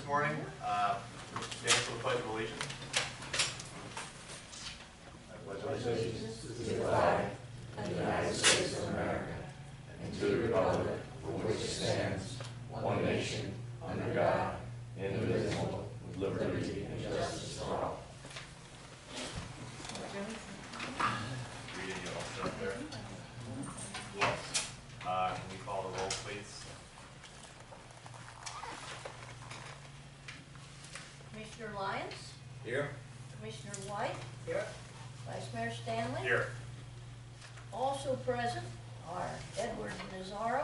this morning. Stand for the Pledge of Allegiance. I pledge allegiance to the flag of the United States of America and to the republic for which it stands, one nation, under God, indivisible, with liberty and justice for all. Rita, you all set up there? Yes. Can we call the roll, please? Commissioner Lyons, Here. Commissioner White, Here. Vice Mayor Stanley. Here. Also present are Edward Nazaro,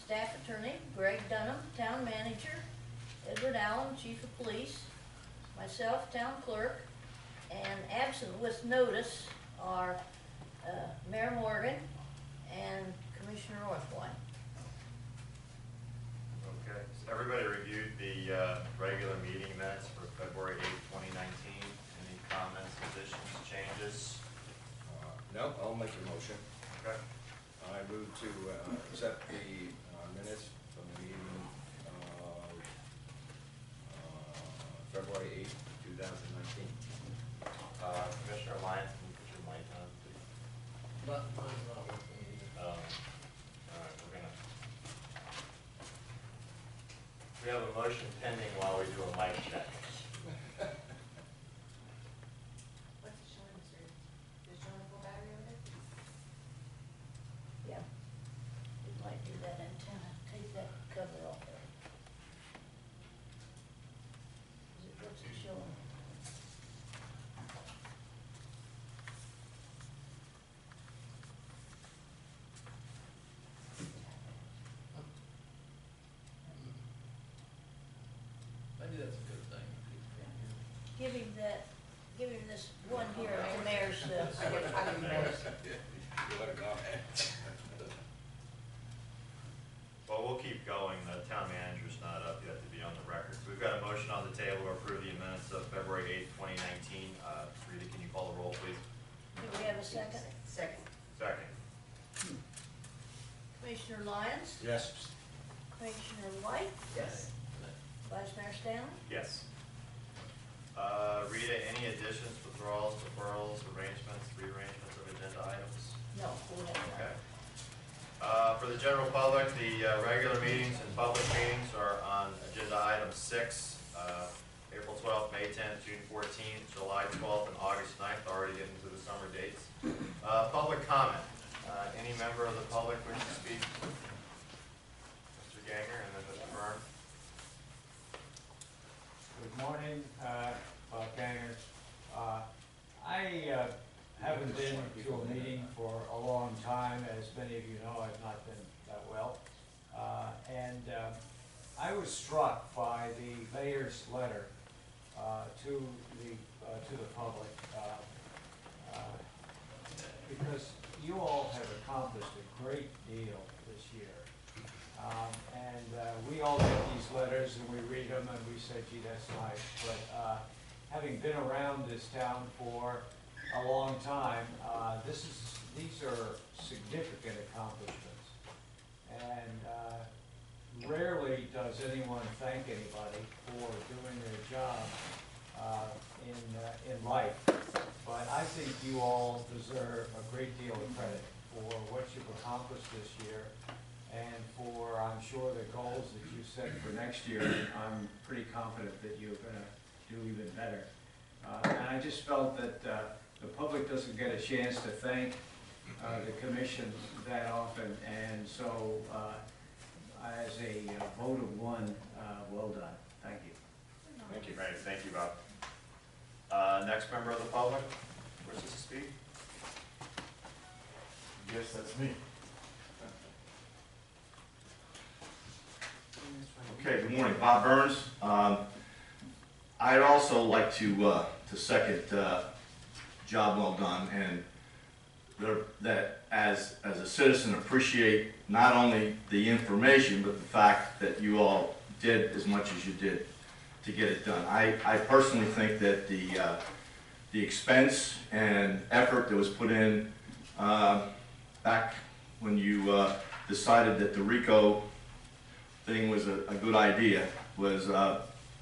Staff Attorney, Greg Dunham, Town Manager, Edward Allen, Chief of Police, myself, Town Clerk, and absent with notice are Mayor Morgan and Commissioner Orthwein. Okay. So everybody reviewed the regular meeting minutes for February 8th, 2019. Any comments, additions, changes? No, I'll make a motion. Okay. I move to accept the minutes from the meeting of February 8th, 2019. Commissioner Lyons, can you put your mic on, please? Mine's not working either. All right, we have a motion pending while we do a mic check. What's it showing, sir? Is showing a full battery over there? Yeah. We might do that antenna, take that cover off there. What's it showing? Maybe that's a good thing. People can't hear. Give him this one here, the mayor's, I get embarrassed. You let it go. Well, we'll keep going. The town manager's not up yet to be on the record. So we've got a motion on the table to approve the minutes of February 8th, 2019. Rita, can you call the roll, please? do we have a second? Second. Second. Commissioner Lyons, Yes. Commissioner White, Yes. Vice Mayor Stanley. Yes. Rita, any additions, withdrawals, deferrals, arrangements, rearrangements of agenda items? No, we have Okay. none. For the general public, the regular meetings and public meetings are on agenda item 6, April 12th, May 10th, June 14th, July 12th, and August 9th, already getting to the summer dates. Public comment. Any member of the public wish to speak? Mr. Ganger and then Mr. Byrne. Good morning, Bob Ganger. I haven't been to a meeting for a long time. As many of you know, I've not been that well. I was struck by the mayor's letter to the public because you all have accomplished a great deal this year. We all get these letters and we read them and we say, gee, that's nice. But having been around this town for a long time, these are significant accomplishments. And rarely does anyone thank anybody for doing their job in life. But I think you all deserve a great deal of credit for what you've accomplished this year and for, I'm sure, the goals that you set for next year. I'm pretty confident that you're going to do even better. And I just felt that the public doesn't get a chance to thank the commission that often, and so as a vote of one, well done. Thank you. Thank you, Mary. Thank you, Bob. Next member of the public wishes to speak? Yes, that's me. Okay, good morning, Bob Burns. I'd also like to second job well done, and that as a citizen appreciate not only the information but the fact that you all did as much as you did to get it done. I personally think that the expense and effort that was put in back when you decided that the RICO thing was a good idea was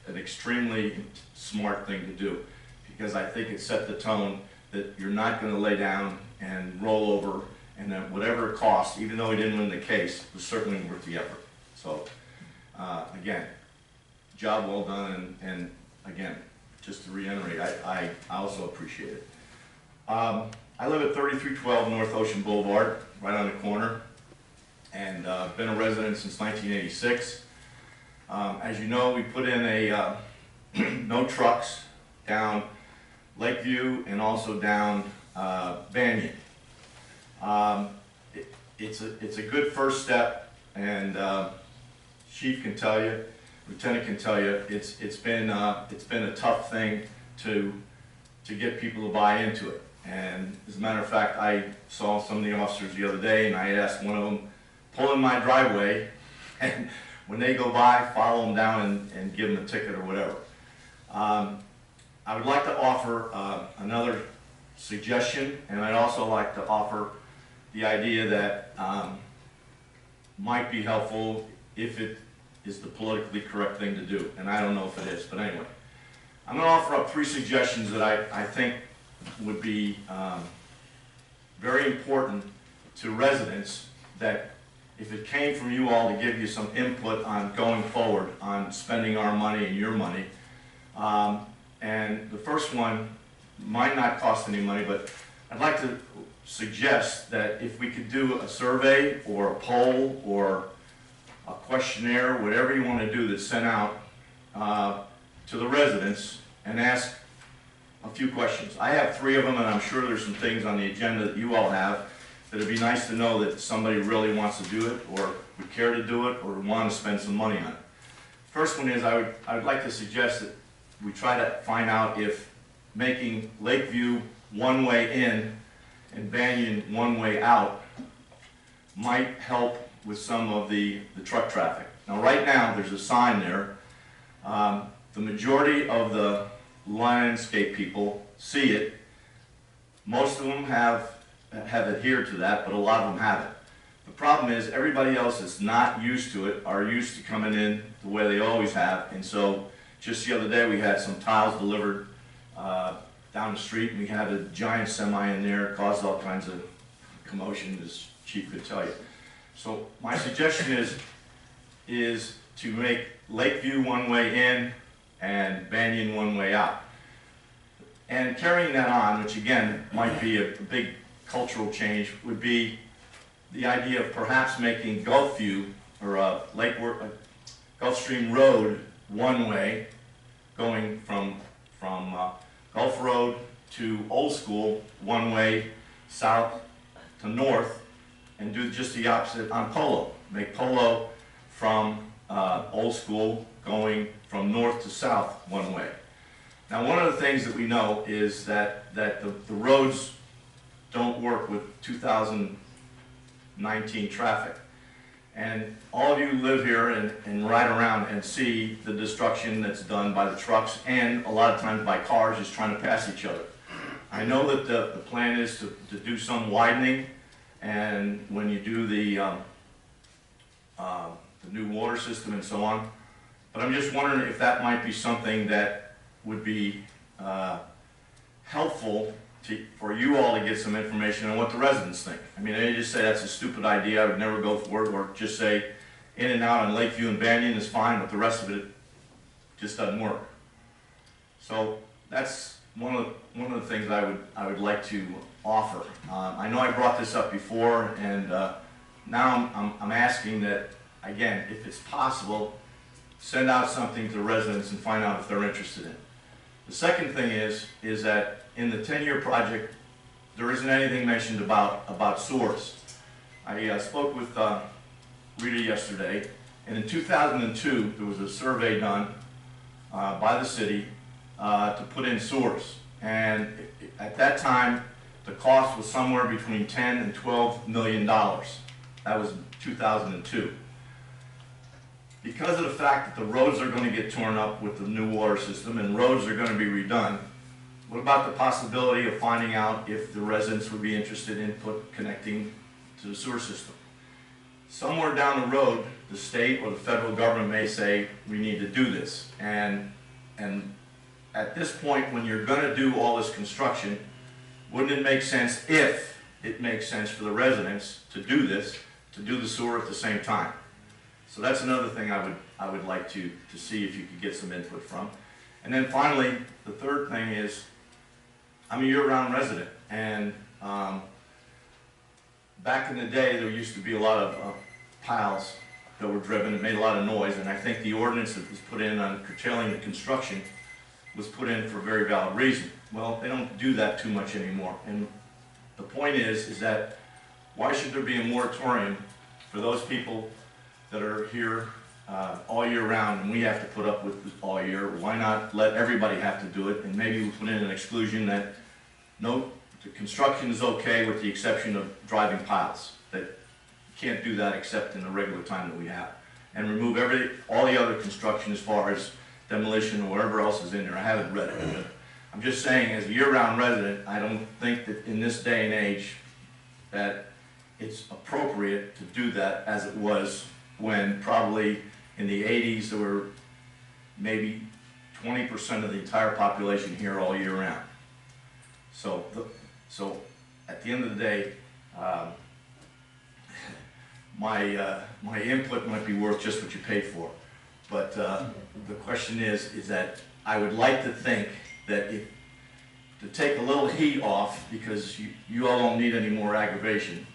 an extremely smart thing to do, because I think it set the tone that you're not gonna lay down and roll over, and that whatever it costs, even though he didn't win the case, was certainly worth the effort. So, again, job well done, and again, just to reiterate, I also appreciate it. I live at 3312 North Ocean Boulevard, right on the corner, and been a resident since 1986. As you know, we put in a no trucks down Lakeview and also down Banyan. It's a good first step, and Chief can tell you, Lieutenant can tell you, it's been a tough thing to get people to buy into it. And as a matter of fact, I saw some of the officers the other day, and I had asked one of them, pull in my driveway, and when they go by, follow them down and give them a ticket or whatever. I would like to offer another suggestion, and I'd also like to offer the idea that might be helpful if it is the politically correct thing to do, and I don't know if it is, but anyway. I'm going to offer up 3 suggestions that I think would be very important to residents, that if it came from you all to give you some input on going forward on spending our money and your money. And the first one might not cost any money, but I'd like to suggest that if we could do a survey or a poll or a questionnaire, whatever you want to do, that's sent out to the residents and ask a few questions. I have 3 of them, and I'm sure there's some things on the agenda that you all have that it'd be nice to know that somebody really wants to do it, or would care to do it, or want to spend some money on it. First one is I would like to suggest that we try to find out if making Lakeview one way in and Banyan one way out might help with some of the truck traffic. Now right now there's a sign there. The majority of the landscape people see it. Most of them have adhered to that, but a lot of them haven't. The problem is everybody else is not used to it, are used to coming in the way they always have, and so just the other day we had some tiles delivered down the street, and we had a giant semi in there, caused all kinds of commotion, as Chief could tell you. So my suggestion is to make Lakeview one way in and Banyan one way out. And carrying that on, which again might be a big cultural change, would be the idea of perhaps making Gulfview or Gulfstream Road one way, going from Gulf Road to Old School one way south to north, and do just the opposite on Polo. Make Polo from Old School going from north to south one way. Now one of the things that we know is that the roads don't work with 2019 traffic. And all of you live here and ride around and see the destruction that's done by the trucks, and a lot of times by cars just trying to pass each other. I know that the plan is to do some widening, and when you do the new water system and so on, but I'm just wondering if that might be something that would be helpful for you all to get some information on what the residents think. I mean, they just say that's a stupid idea, I would never go for it, or just say in and out on Lakeview and Banyan is fine, but the rest of it just doesn't work. So that's one of the things I would like to offer. I know I brought this up before, and now I'm asking that, again, if it's possible, send out something to residents and find out if they're interested in it. The second thing is that in the 10-year project, there isn't anything mentioned about sewers. I spoke with Rita yesterday, and in 2002, there was a survey done by the city to put in sewers. And at that time, the cost was somewhere between $10 and $12 million. That was 2002. Because of the fact that the roads are going to get torn up with the new water system and roads are going to be redone, what about the possibility of finding out if the residents would be interested in connecting to the sewer system? Somewhere down the road, the state or the federal government may say, we need to do this. And at this point, when you're gonna do all this construction, wouldn't it make sense, if it makes sense for the residents to do this, to do the sewer at the same time? So that's another thing I would like to see if you could get some input from. And then finally, the third thing is, I'm a year-round resident, and back in the day, there used to be a lot of piles that were driven, it made a lot of noise, and I think the ordinance that was put in on curtailing the construction was put in for a very valid reason. Well, they don't do that too much anymore, and the point is that why should there be a moratorium for those people that are here all year round, and we have to put up with this all year? Why not let everybody have to do it, and maybe we put in an exclusion that no, the construction is okay with the exception of driving piles, that you can't do that except in the regular time that we have, and remove all the other construction as far as demolition or whatever else is in there. I haven't read it, but I'm just saying, as a year-round resident, I don't think that in this day and age that it's appropriate to do that as it was when probably in the 80s there were maybe 20% of the entire population here all year round. So at the end of the day, my input might be worth just what you paid for. But the question is that I would like to think that to take a little heat off, because you all don't need any more aggravation,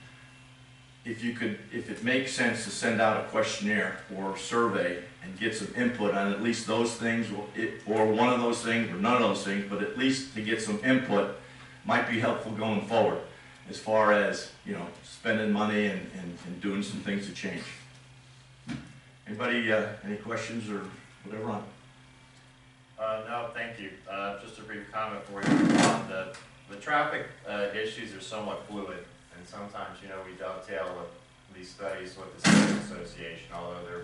if it makes sense to send out a questionnaire or survey and get some input on at least those things, or one of those things, or none of those things, but at least to get some input might be helpful going forward, as far as, spending money and doing some things to change. Anybody, any questions or whatever on? No, thank you. Just a brief comment for you. The traffic issues are somewhat fluid, and sometimes, we dovetail with these studies with the Civic Association, although they're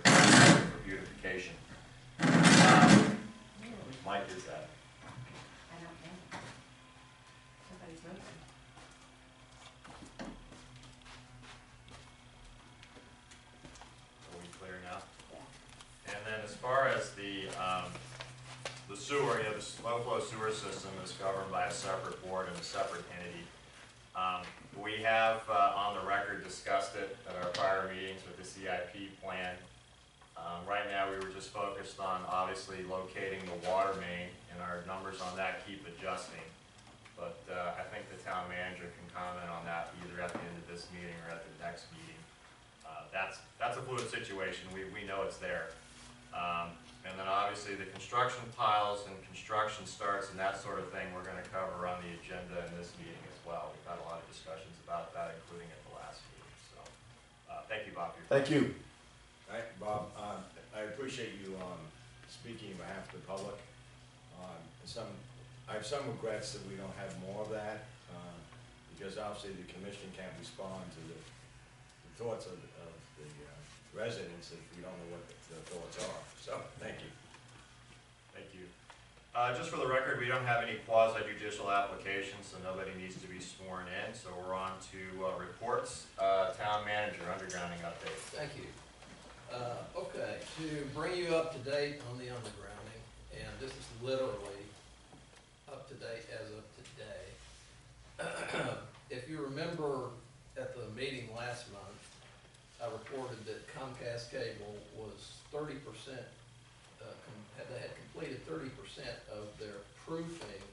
for beautification. Mike, is that? I don't know. Somebody's moving. Are we clear now? And then as far as the sewer, the slow flow sewer system is governed by a separate board and a separate entity. We have on the record discussed it at our prior meetings with the CIP plan. Right now we were just focused on obviously locating the water main, and our numbers on that keep adjusting. But I think the town manager can comment on that either at the end of this meeting or at the next meeting. That's a fluid situation. We know it's there. And then obviously the construction piles and construction starts and that sort of thing we're going to cover on the agenda in this meeting as well. We've had a lot of discussions about that, including at the last meeting. So thank you, Bob. Thank you. All right, Bob, I appreciate you speaking on behalf of the public. I have some regrets that we don't have more of that, because obviously the commission can't respond to the thoughts of the residents if we don't know what the thoughts are. So, thank you. Thank you. Just for the record, we don't have any quasi-judicial applications, so nobody needs to be sworn in. So we're on to reports. Town manager, undergrounding updates. Thank you. Okay, to bring you up to date on the undergrounding, and this is literally up to date as of today. If you remember at the meeting last month, I reported that Comcast Cable was 30%, they had completed 30% of their proofing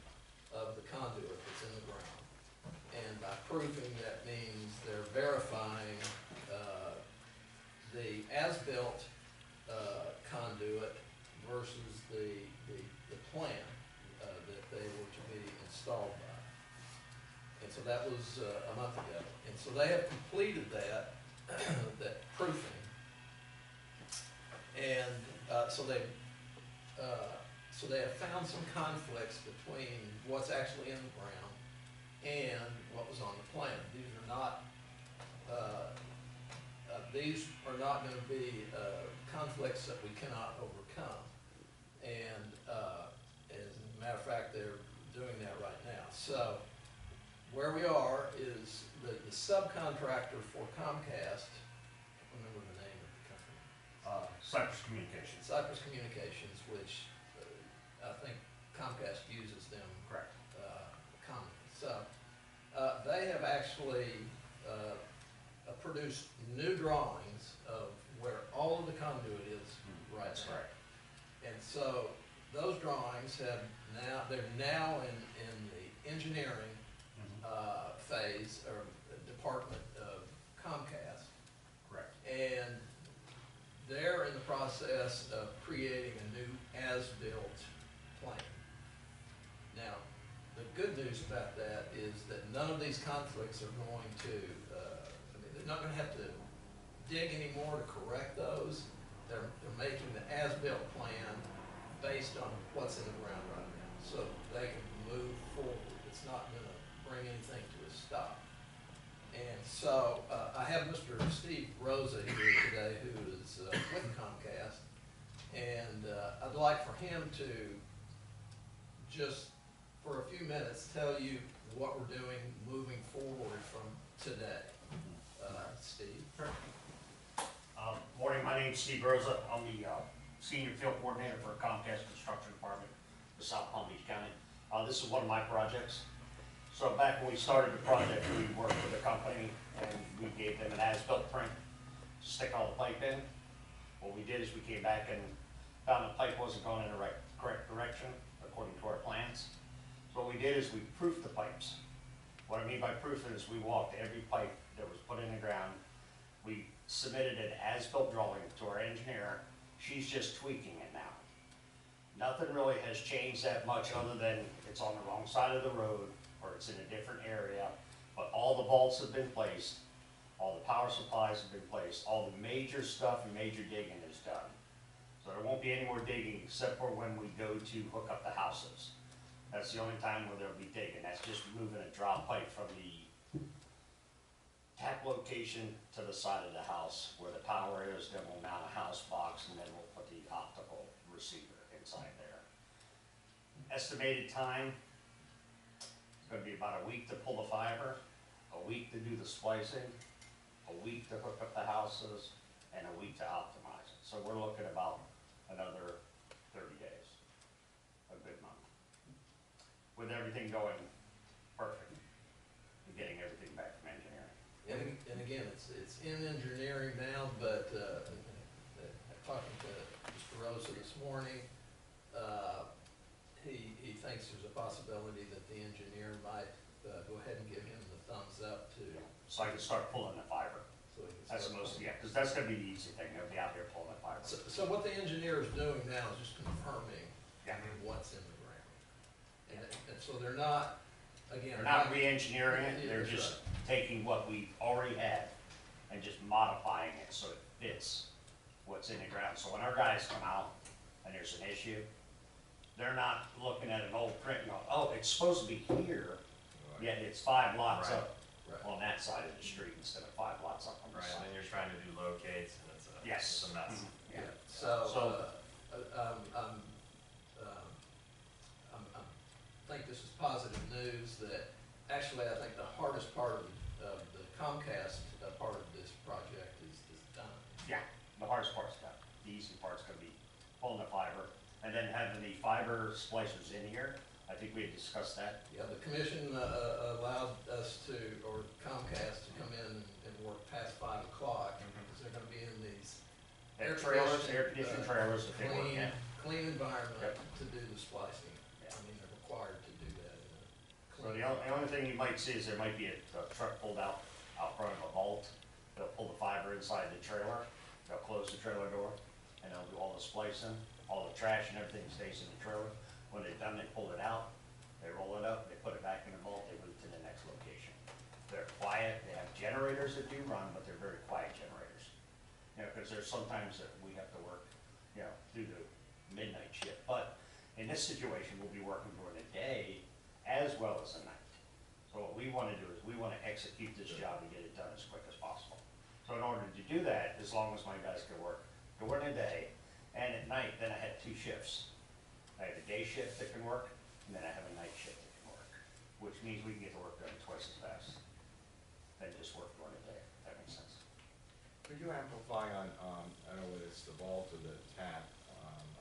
of the conduit that's in the ground. And by proofing, that means they're verifying the as-built conduit versus the plan that they were to be installed by. And so that was a month ago. And so they have completed that proofing. And so they have found some conflicts between what's actually in the ground and what was on the plan. These are not going to be conflicts that we cannot overcome. And as a matter of fact, they're doing that right now. So where we are is the subcontractor for Comcast, I don't remember the name of the company. Cypress Communications, which I think Comcast uses them. Correct. Commonly. So, they have actually produced new drawings of where all of the conduit is right That's now. correct. And so, those drawings have now, they're now in the engineering phase or department of Comcast. Correct. And they're in the process of creating a new as-built plan. Now, the good news about that is that none of these conflicts are going to, they're not gonna have to dig anymore to correct those. They're making the as-built plan based on what's in the ground right now, so they can move forward. It's not gonna bring anything to a stop. And so, I have Mr. Steve Rosa here today, who is with Comcast, and I'd like for him to just, for a few minutes, tell you what we're doing moving forward from today. Steve? Morning, my name's Steve Rosa. I'm the Senior Field Coordinator for Comcast Construction Department for South Palm Beach County. This is one of my projects. So back when we started the project, we worked with a company and we gave them an as-built print to stick all the pipe in. What we did is we came back and found the pipe wasn't going in the correct direction according to our plans. So what we did is we proofed the pipes. What I mean by proofing is we walked every pipe that was put in the ground. We submitted an as-built drawing to our engineer. She's just tweaking it now. Nothing really has changed that much other than it's on the wrong side of the road or it's in a different area. But all the vaults have been placed, all the power supplies have been placed, all the major stuff and major digging is done. So there won't be any more digging except for when we go to hook up the houses. That's the only time where there'll be digging. That's just moving a drop pipe from the tap location to the side of the house where the power is, then we'll mount a house box and then we'll put the optical receiver inside there. Estimated time, it's gonna be about a week to pull the fiber, a week to do the splicing, a week to hook up the houses, and a week to optimize it. So we're looking about another 30 days, a good month. With everything going perfect, and getting everything back from engineering. And again, it's in engineering now, but, talking to Mr. Rosa this morning, he thinks there's a possibility that the engineer might, go ahead and give him the thumbs up to. So I can start pulling the fiber. So he can That's start- most, yeah, because that's gonna be the easy thing, they'll be out there pulling the fiber. So what the engineer is doing now is just confirming Yeah. what's in the ground. And so they're not, again. They're not re-engineering it, Yeah, they're that's just taking what we already had and just modifying it so it fits what's in the ground. So when our guys come out and there's an issue, they're not looking at an old print and going, oh, it's supposed to be here, yet it's 5 lots up Right. on that side of the street instead of 5 lots up on the Right, and side. then you're trying to do locates, and Yes. it's a mess. Yeah. So, I think this is positive news that, actually, I think the hardest part of the Comcast part of this project is done. Yeah, the hardest part's done. The easy part's gonna be pulling the fiber and then having the fiber splicers in here. I think we had discussed that. Yeah, the commission allowed us to, or Comcast to come in and work past 5 o'clock, because they're gonna be in these They have trailers, air conditioned trailers that they work clean, in. clean environment Yep. to do the splicing. Yeah. I mean, they're required to do that in a So clean. the only thing you might see is there might be a truck pulled out front of a vault. They'll pull the fiber inside the trailer, they'll close the trailer door, and they'll do all the splicing, all the trash and everything stays in the trailer. When they're done, they pull it out, they roll it up, they put it back in the vault, they move to the next location. They're quiet, they have generators that do run, but they're very quiet generators. You know, because there's sometimes that we have to work, you know, through the midnight shift. But in this situation, we'll be working during the day as well as the night. So what we wanna do is we wanna execute this job and get it done as quick as possible. So in order to do that, as long as my guys can work during the day and at night, then I have 2 shifts. I have a day shift that can work, and then I have a night shift that can work, which means we can get the work done twice as fast than just work during the day, if that makes sense. Could you amplify on, I don't know whether it's the vault or the tap,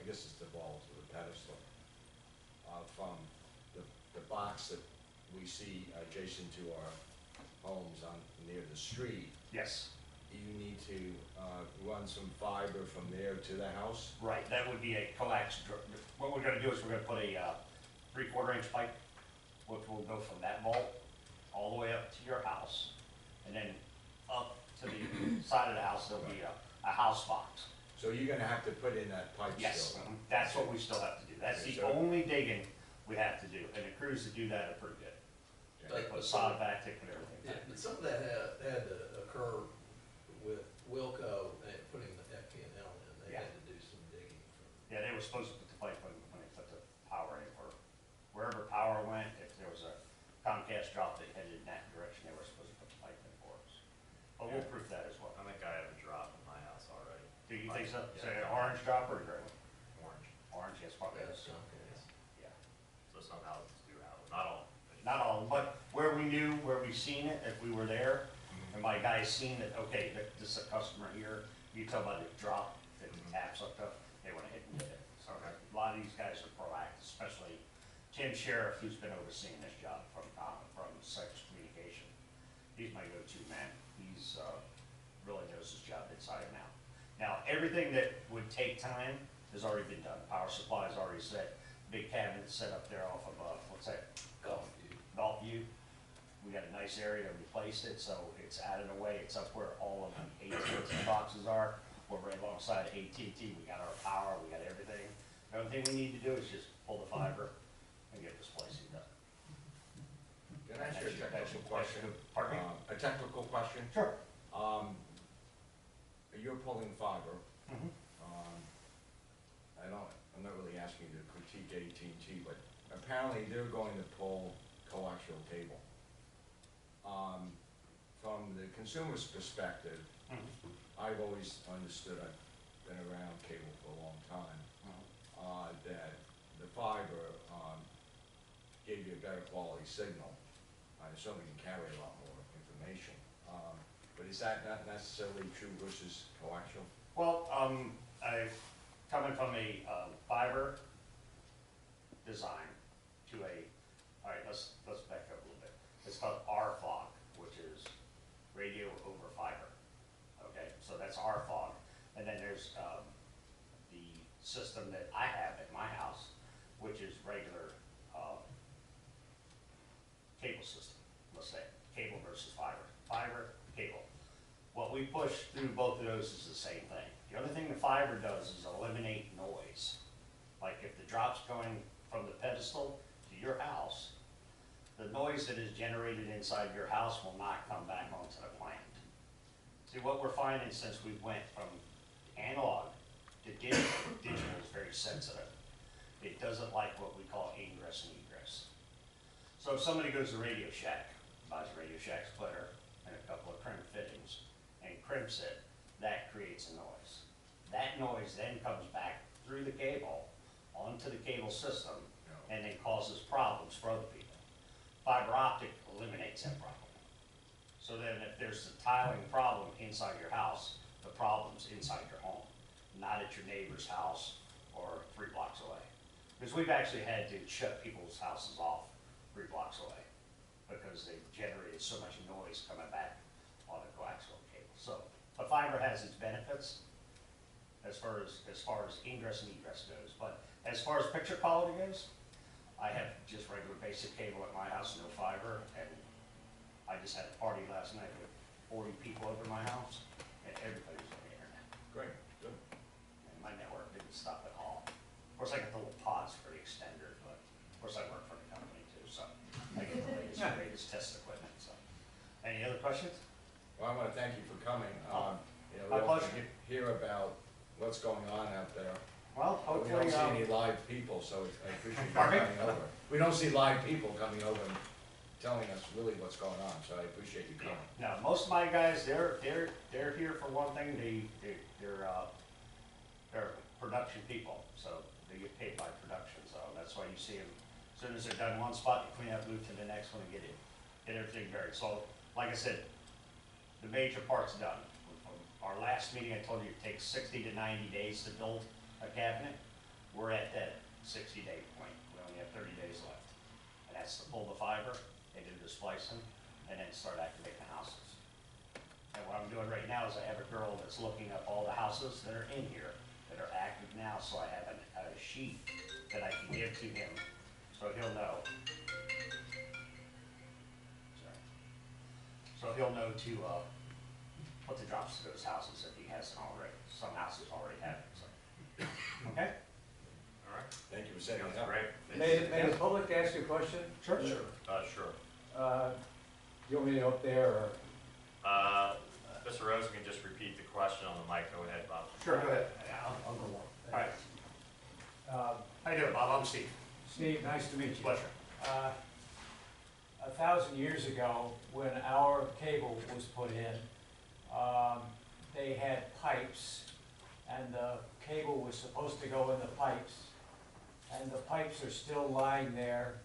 guess it's the ball to the pedestal, from the box that we see adjacent to our homes on, near the street, Yes, you need to, run some fiber from there to the house? right, that would be a coax, what we're gonna do is we're gonna put a, 3/4 inch pipe, which will go from that vault all the way up to your house, and then up to the side of the house, there'll be a house box. So you're gonna have to put in that pipe Yes, still? that's what we still have to do, that's the So- only digging we have to do, and the crews that do that are pretty good. They put solid back, they put everything Yeah, back. but some of that had to occur with Wilco and putting the FPNL in, they Yeah. had to do some digging from. Yeah, they were supposed to put the pipe when they put the power in, or wherever power went, if there was a Comcast drop that headed in that direction, they were supposed to put the pipe in for us. But we'll prove that as well. I think I have a drop in my house already. Do you think so? Yeah. Say an orange drop or a gray one? Orange. Orange, yes, probably That's is. Comcast. Yeah. So some houses do have it, not all. Not all, but where we knew, where we seen it, if we were there, and my guys seen that, okay, this is a customer here, you tell by the drop, that the tap's hooked up, they went ahead and did it. So a lot of these guys are proactive, especially Tim Sheriff, who's been overseeing this job from Cypress Communication. He's my go-to man. He's, really knows his job inside and out. Now, everything that would take time has already been done. Power supply is already set, big cabinet set up there off of, what's that? Gulfview. We got a nice area to replace it, so it's out of the way, it's up where all of the AT&T boxes are. We're right alongside AT&T, we got our power, we got everything. The only thing we need to do is just pull the fiber and get this place done. Can I ask you a technical question? Pardon me? A technical question? Sure. You're pulling fiber. Mhm. I'm not really asking you to critique AT&T, but apparently they're going to pull coaxial cable. From the consumer's perspective, Mhm. I've always understood, I've been around cable for a long time, that the fiber, gave you a better quality signal. I assume you can carry a lot more information. But is that not necessarily true versus coaxial? Well, coming from a fiber design to all right, let's back up a little bit. It's called RFOG, which is radio over fiber. Okay, so that's RFOG. And then there's the system that I have at my house, which is regular cable system, let's say, cable versus fiber. Fiber, cable. What we push through both of those is the same thing. The other thing the fiber does is eliminate noise. Like if the drop's going from the pedestal to your house, the noise that is generated inside your house will not come back onto the plant. See, what we're finding since we went from analog to digital, digital is very sensitive. It doesn't like what we call ingress and egress. So if somebody goes to Radio Shack, buys a Radio Shack splitter and a couple of crimp fittings and crimps it, that creates a noise. That noise then comes back through the cable onto the cable system and then causes problems for other people. Fiber optic eliminates that problem. So then if there's a tiling problem inside your house, the problem's inside your home, not at your neighbor's house or 3 blocks away. Because we've actually had to shut people's houses off 3 blocks away because they generated so much noise coming back on the coaxial cable. So, but fiber has its benefits as far as ingress and egress goes. But as far as picture quality goes, I have just regular basic cable at my house, no fiber, and I just had a party last night with 40 people over my house, and everybody was on the internet. Great, good. And my network didn't stop at all. Of course, I got the little pods for the extender, but of course I work for the company too, so I get the latest test equipment, so. Any other questions? Well, I want to thank you for coming. My We often pleasure. hear about what's going on out there. Well, But we hopefully, don't see any live people, so I appreciate you Pardon me? coming over. We don't see live people coming over and telling us really what's going on, so I appreciate you coming. now, most of my guys, they're here for one thing, they're production people, so they get paid by production, so that's why you see them, as soon as they're done one spot, they clean up, move to the next one and get everything buried. So, like I said, the major part's done. Our last meeting, I told you it takes 60 to 90 days to build a cabinet. we're at that 60-day point. We only have 30 days left. And that's to pull the fiber and do the splicing and then start activating the houses. And what I'm doing right now is I have a girl that's looking up all the houses that are in here that are active now, so I have a sheet that I can give to him, so he'll know. Sorry. So he'll know to, put the drops to those houses if he hasn't already. Some houses already have it, so. Okay? All right. Thank you for setting Sounds it up. great. May the public ask you a question? Sure. Sure. You want me to up there, or? Mr. Rosen can just repeat the question on the mic. Go ahead, Bob. Sure, go ahead. Yeah, I'll go on. All right. How you doing, Bob? I'm Steve. Steve, nice to meet you. Pleasure. 1,000 years ago, when our cable was put in, they had pipes, and the cable was supposed to go in the pipes, and the pipes are still lying there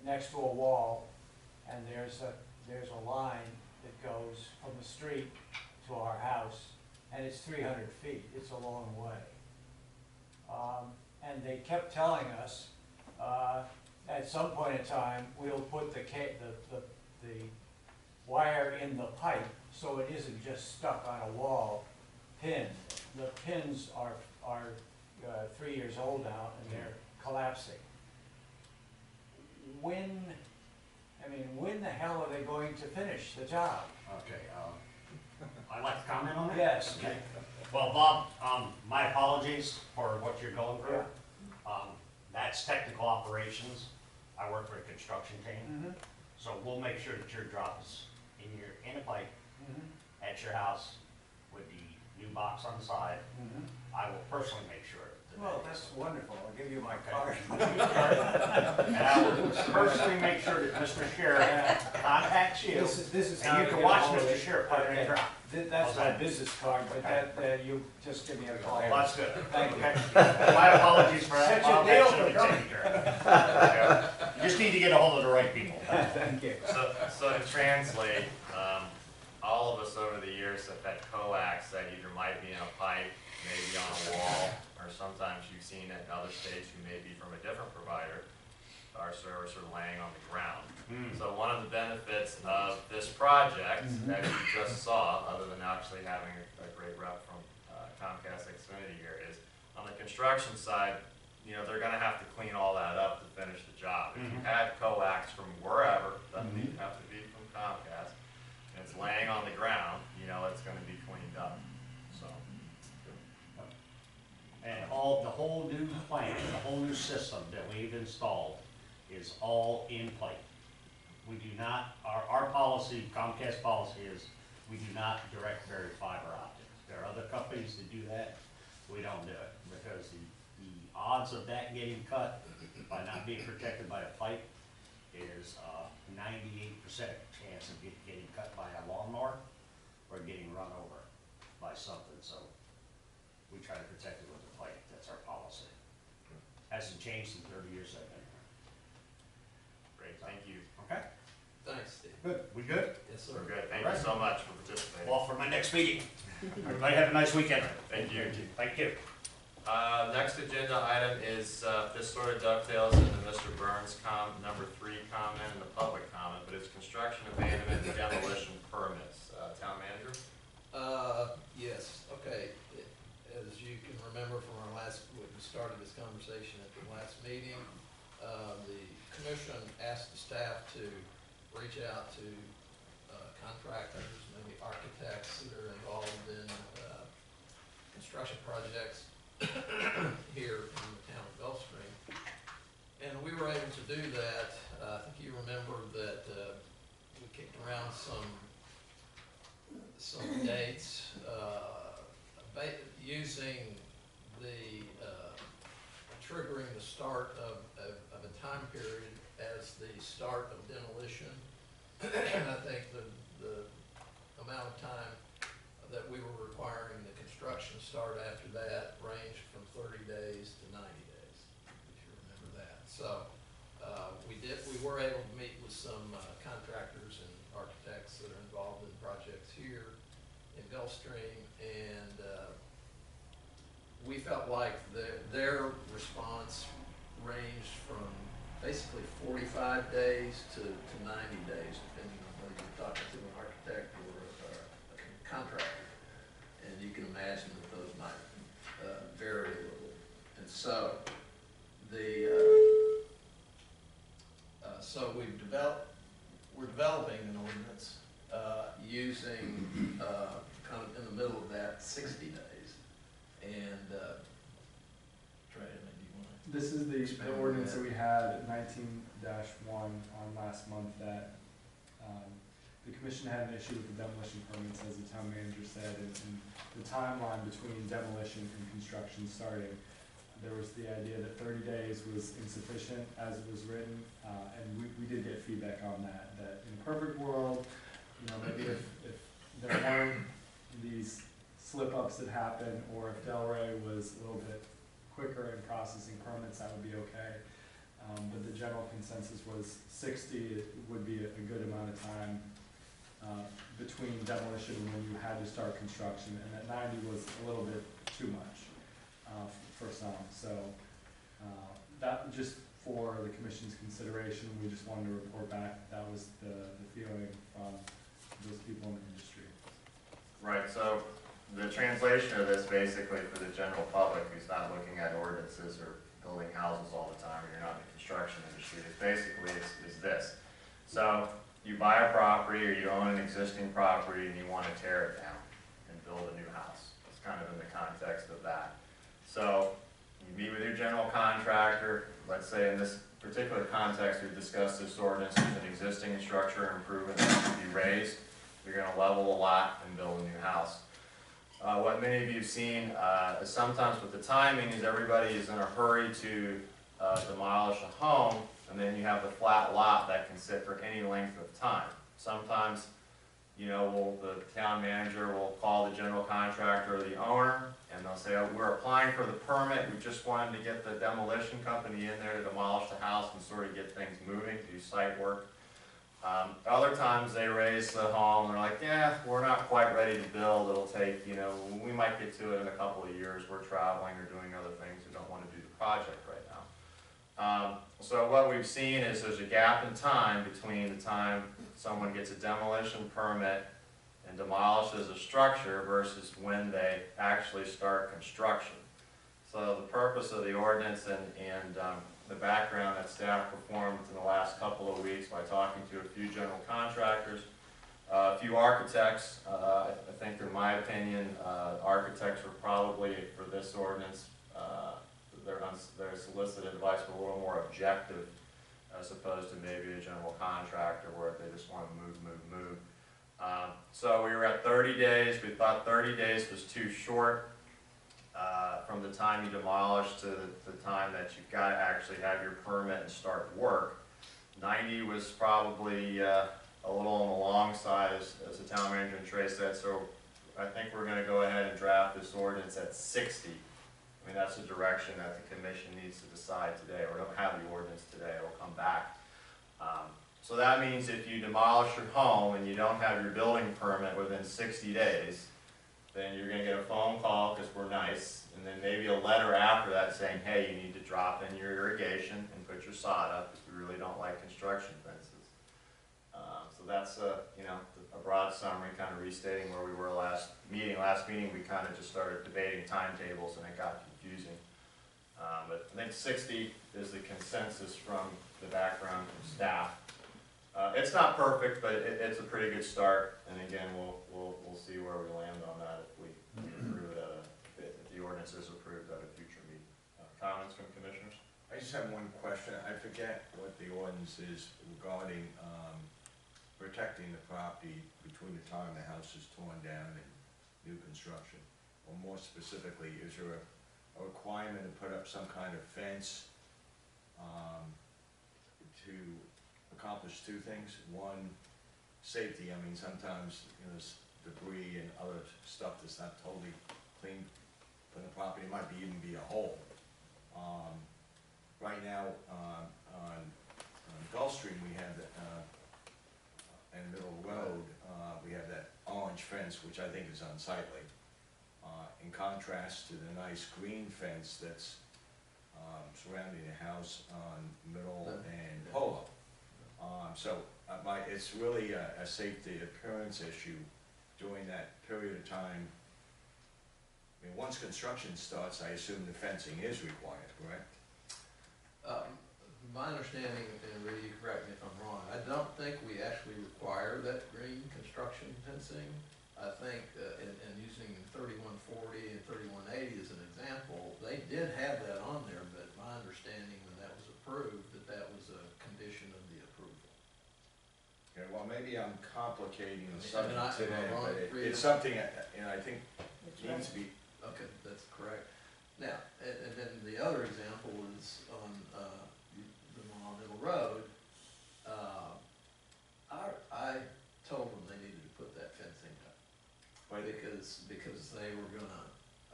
next to a wall, and there's a line that goes from the street to our house, and it's 300 feet. It's a long way. And they kept telling us, at some point in time, we'll put the wire in the pipe so it isn't just stuck on a wall, pinned. The pins are 3 years old now, and they're collapsing. When the hell are they going to finish the job? Okay, I'd like to comment on that? Yes. Okay. Well, Bob, my apologies for what you're going through. That's technical operations. I work for a construction team. So we'll make sure that your drop is in a pipe at your house with the new box on the side. I will personally make sure that. Well, that's wonderful. I'll give you my card. And I will personally make sure that Mr. Sheriff contacts you. This is And how you to can get watch ahold of Mr. it. Sheriff put it in Okay. drop. That's my business card, but that, you just give me a call. Well, that's good. Thank you. Okay. My apologies for that. Such a Bob. deal That should have for been taken care of. You just need to get a hold of the right people. Thank you. So to translate, all of us over the years have had coax that either might be in a pipe, maybe on a wall, or sometimes you've seen it in other states who may be from a different provider. Our servers are laying on the ground. So one of the benefits of this project, as you just saw, other than actually having a great rep from Comcast Xfinity here, is on the construction side, they're gonna have to clean all that up to finish the job. If you had coax from wherever, doesn't even have to be from Comcast, and it's laying on the ground, it's gonna be cleaned up, so. And the whole new plan, the whole new system that we've installed is all in play. We do not, our policy, Comcast policy is, we do not direct bury fiber optics. There are other companies that do that, we don't do it, because the odds of that getting cut by not being protected by a pipe is 98% chance of getting cut by a lawnmower or getting run over by something, so we try to protect it with a pipe, that's our policy. Hasn't changed in 30 years I've been here. Great, thank you. Okay? Thanks, Steve. Good, we good? Yes, sir. We're good, thank you so much for participating. Well, for my next meeting. Everybody have a nice weekend. Thank you. Thank you. Next agenda item is, this sort of dovetails into Mr. Burns' number 3 comment and the public comment, but it's construction, abandonment, and demolition permits. Town manager? Yes, okay. As you can remember from our when we started this conversation at the last meeting, the commission asked the staff to reach out to contractors, maybe architects that are involved in construction projects here in the town of Gulfstream. And we were able to do that. I think you remember that we kicked around some dates, using the, triggering the start of a time period as the start of demolition. And I think the amount of time that we were requiring the construction start after that ranged from 30 days to 90 days, if you remember that. So, we were able to meet with some contractors and architects that are involved in projects here in Gulfstream, and we felt like their response ranged from basically 45 days to 90 days, depending on whether you're talking to an architect or a contractor. And you can imagine that those might vary a little. And so we're developing an ordinance using kind of in the middle of that 60 days. And Trey, maybe you want to. This is the Expand on ordinance that. that we had, 19-1 on last month, that the commission had an issue with the demolition permits, as the town manager said, and the timeline between demolition and construction starting. There was the idea that 30 days was insufficient as it was written, and we did get feedback on that, that in a perfect world, you know, maybe if there weren't these slip-ups that happen, or if Delray was a little bit quicker in processing permits, that would be okay. But the general consensus was 60 would be a good amount of time between demolition and when you had to start construction, and that 90 was a little bit too much for some. So that, just for the commission's consideration, we just wanted to report back that was the feeling from those people in the industry. Right, so the translation of this basically for the general public who's not looking at ordinances or building houses all the time, or you're not in the construction industry, is basically is this. So you buy a property or you own an existing property and you want to tear it down and build a new house. It's kind of in the context of that. So you meet with your general contractor. Let's say in this particular context, we've discussed this ordinance with an existing structure improvement that can be raised. You're going to level a lot and build a new house. What many of you have seen is sometimes with the timing is everybody is in a hurry to demolish a home, and then you have the flat lot that can sit for any length of time. Sometimes, you know, the town manager will call the general contractor or the owner, and they'll say, oh, we're applying for the permit, we just wanted to get the demolition company in there to demolish the house and sort of get things moving, do site work. Other times they raise the home, and they're like, yeah, we're not quite ready to build, it'll take, you know, we might get to it in a couple of years, we're traveling or doing other things, we don't want to do the project right now. So what we've seen is there's a gap in time between the time someone gets a demolition permit and demolishes a structure versus when they actually start construction. So the purpose of the ordinance and the background that staff performed in the last couple of weeks by talking to a few general contractors, a few architects. I think in my opinion, architects were probably, for this ordinance, their solicited advice were a little more objective as opposed to maybe a general contractor where they just want to move. So we were at 30 days. We thought 30 days was too short. From the time you demolish to the time that you've got to actually have your permit and start work. 90 was probably a little on the long side, as the town manager and Trey said, so I think we're going to go ahead and draft this ordinance at 60. I mean, that's the direction that the commission needs to decide today, or don't have the ordinance today, it'll come back. So that means if you demolish your home and you don't have your building permit within 60 days, then you're going to get a phone call because we're nice, and then maybe a letter after that saying, hey, you need to drop in your irrigation and put your sod up because we really don't like construction fences. So that's a broad summary, kind of restating where we were last meeting. Last meeting we kind of just started debating timetables and it got confusing. But I think 60 is the consensus from the background from staff. It's not perfect, but it's a pretty good start. And again, we'll see where we land on that if we approve it if the ordinance is approved at a future meeting. Comments from commissioners? I just have one question. I forget what the ordinance is regarding protecting the property between the time the house is torn down and new construction. Or more specifically, is there a requirement to put up some kind of fence to accomplish two things? One, safety. I mean, sometimes there's debris and other stuff that's not totally clean from the property. It might even be a hole. Right now on Gulf Stream, we have in the middle of the road, we have that orange fence, which I think is unsightly. in contrast to the nice green fence that's surrounding the house on Middle and Polo. It's really a safety appearance issue during that period of time. I mean, once construction starts, I assume the fencing is required, correct? My understanding, and Rudy, correct me if I'm wrong, I don't think we actually require that green construction fencing. I think, and using 3140 and 3180 as an example, they did have that on there, but my understanding when that was approved, that was a condition of the approval. Okay, well, maybe I'm complicating the I mean, subject today, am I wrong, but Rita? it's something, I think That's needs to right. be. Okay, that's correct. Now, and then the other example is on, the Long Middle Road. I told them they needed to put that fencing up. Because they were gonna,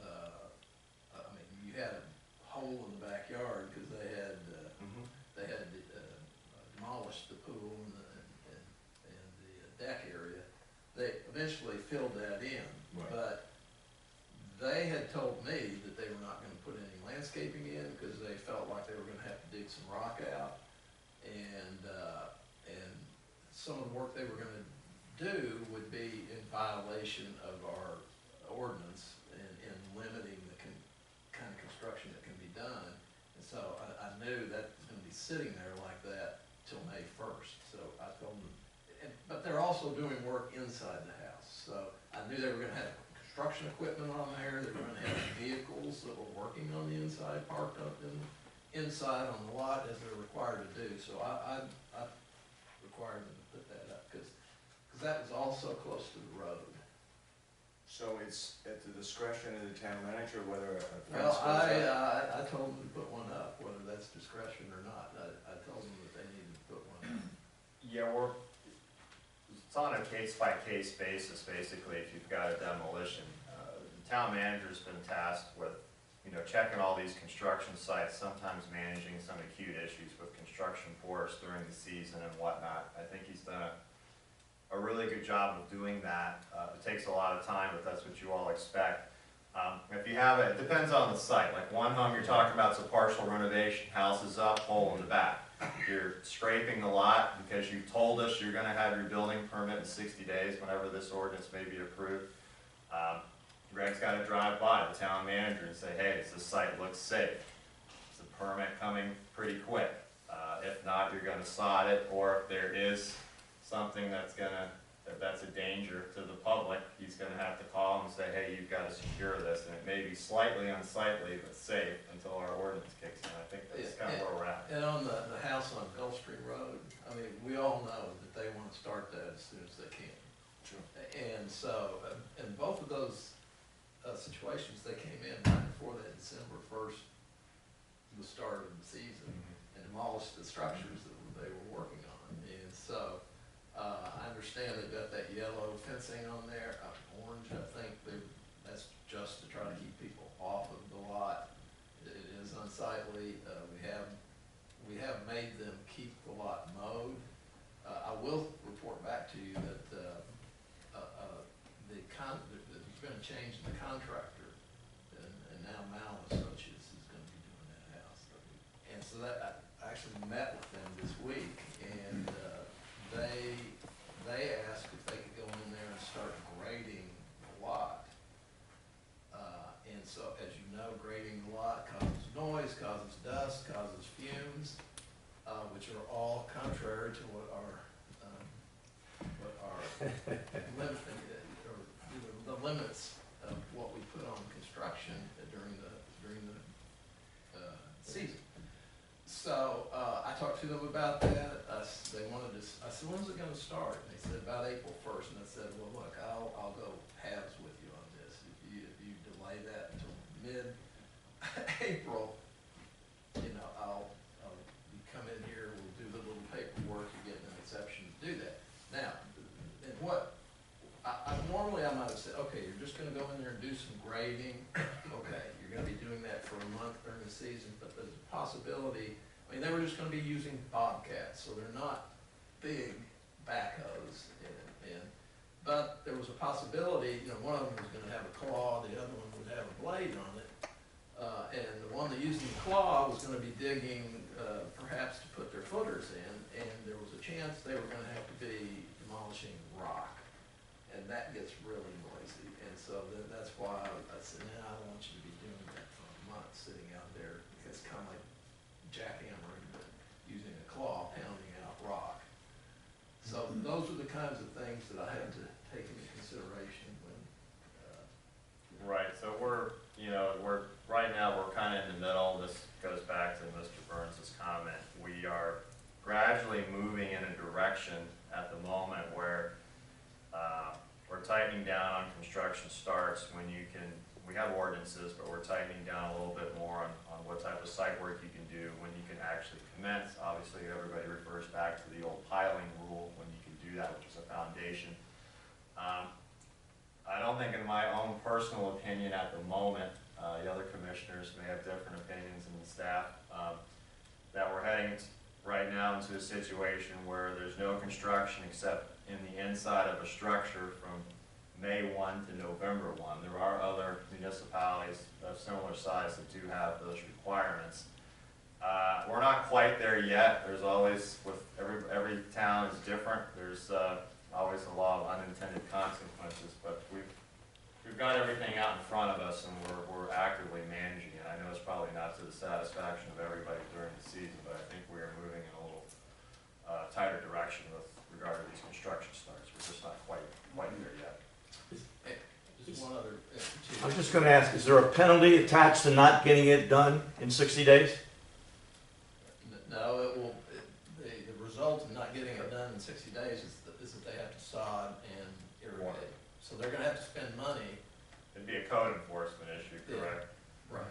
I mean, you had a hole in the backyard, because they had demolished the pool and the deck area. They eventually filled that in, Right. but they had told me that they were not gonna put any landscaping in, because they felt like they were gonna have to dig some rock out. And some of the work they were gonna do would be in violation of our ordinance in limiting the kind of construction that can be done. And so I knew that was gonna be sitting there like that till May 1st. So I told them, but they're also doing work inside the house. So I knew they were gonna have construction equipment on there, they were gonna have vehicles that were working on the inside, parked up inside on the lot as they're required to do. So I required them to put that up, because that was also close to the road. So it's at the discretion of the town manager whether a fence Well, goes up? I told them to put one up, whether that's discretion or not. I told them that they needed to put one up. Yeah, it's on a case-by-case basis, basically, if you've got a demolition. The town manager's been tasked with, checking all these construction sites, sometimes managing some acute issues with construction force during the season and whatnot. I think he's done a really good job of doing that. It takes a lot of time, but that's what you all expect. If you have it depends on the site. Like one home you're talking about is a partial renovation, house is up, hole in the back. You're scraping the lot because you told us you're gonna have your building permit in 60 days, whenever this ordinance may be approved. Greg's gotta drive by the town manager and say, hey, does this site look safe? Is the permit coming pretty quick? If not, you're gonna sod it, or if there is something that's a danger to the public, he's gonna have to call and say, hey, you've gotta secure this, and it may be slightly unsightly, but safe until our ordinance kicks in. I think that's kind of where we're at. And on the house on Gulfstream Road, I mean, we all know that they want to start that as soon as they can. Sure. And so, in both of those situations, they came in right before that December 1st, the start of the season, and demolished the structures that they were working on. And so, I understand they've got that yellow fencing on there, orange, I think, that's just to try to keep people off of the lot. It is unsightly. We have made them keep the lot mowed. I will report back to you that there's been a change in the contractor, and now Mal Associates is going to be doing that house. And so I actually met with them this week, and they asked if they could go in there and start grading the lot. And so, as you know, grading the lot causes noise, causes dust, causes fumes, which are all contrary to what our limit, or the limits of what we put on construction during the season. So I talked to them about that. They wanted to. I said, when's it going to start? And they said about April 1st. And I said, well, look, I'll go halves with you on this. If you delay that until mid-April, I'll come in here. We'll do the little paperwork. You get an exception to do that. Now, and what normally I might have said, okay, you're just going to go in there and do some grading. Okay, you're going to be doing that for a month during the season, but there's a possibility. I mean, they were just going to be using Bobcats, so they're not big backhoes. But there was a possibility, one of them was going to have a claw, the other one would have a blade on it. And the one that used the claw was gonna be digging, perhaps to put their footers in, and there was a chance they were gonna have to be demolishing rock. And that gets really noisy, and so that's why I said, no, I don't want you to be doing that for a month, sitting out there. It's kind of like jackhammering, but using a claw pounding out rock. So those are the kinds of things that I had to take into consideration when, Right, so right now, we're kind of in the middle. This goes back to Mr. Burns' comment. We are gradually moving in a direction at the moment where we're tightening down on construction starts when we have ordinances, but we're tightening down a little bit more on what type of site work you can do, when you can actually commence. Obviously, everybody refers back to the old piling rule, when you can do that, which is a foundation. I don't think, in my own personal opinion at the moment, the other commissioners may have different opinions in the staff, that we're heading right now into a situation where there's no construction except in the inside of a structure from May 1 to November 1. There are other municipalities of similar size that do have those requirements. We're not quite there yet. There's always, with every town is different. There's always a law of unintended consequences, but we've got everything out in front of us, and we're actively managing it. I know it's probably not to the satisfaction of everybody during the season, but I think we are moving in a little tighter direction with regard to these construction starts. We're just not quite there yet. just one other. I was just gonna ask, is there a penalty attached to not getting it done in 60 days? No, it will, the result of not getting it done in 60 days is that they have to sod and irrigate. So they're gonna have to spend money. It'd be a code enforcement issue, correct? Right.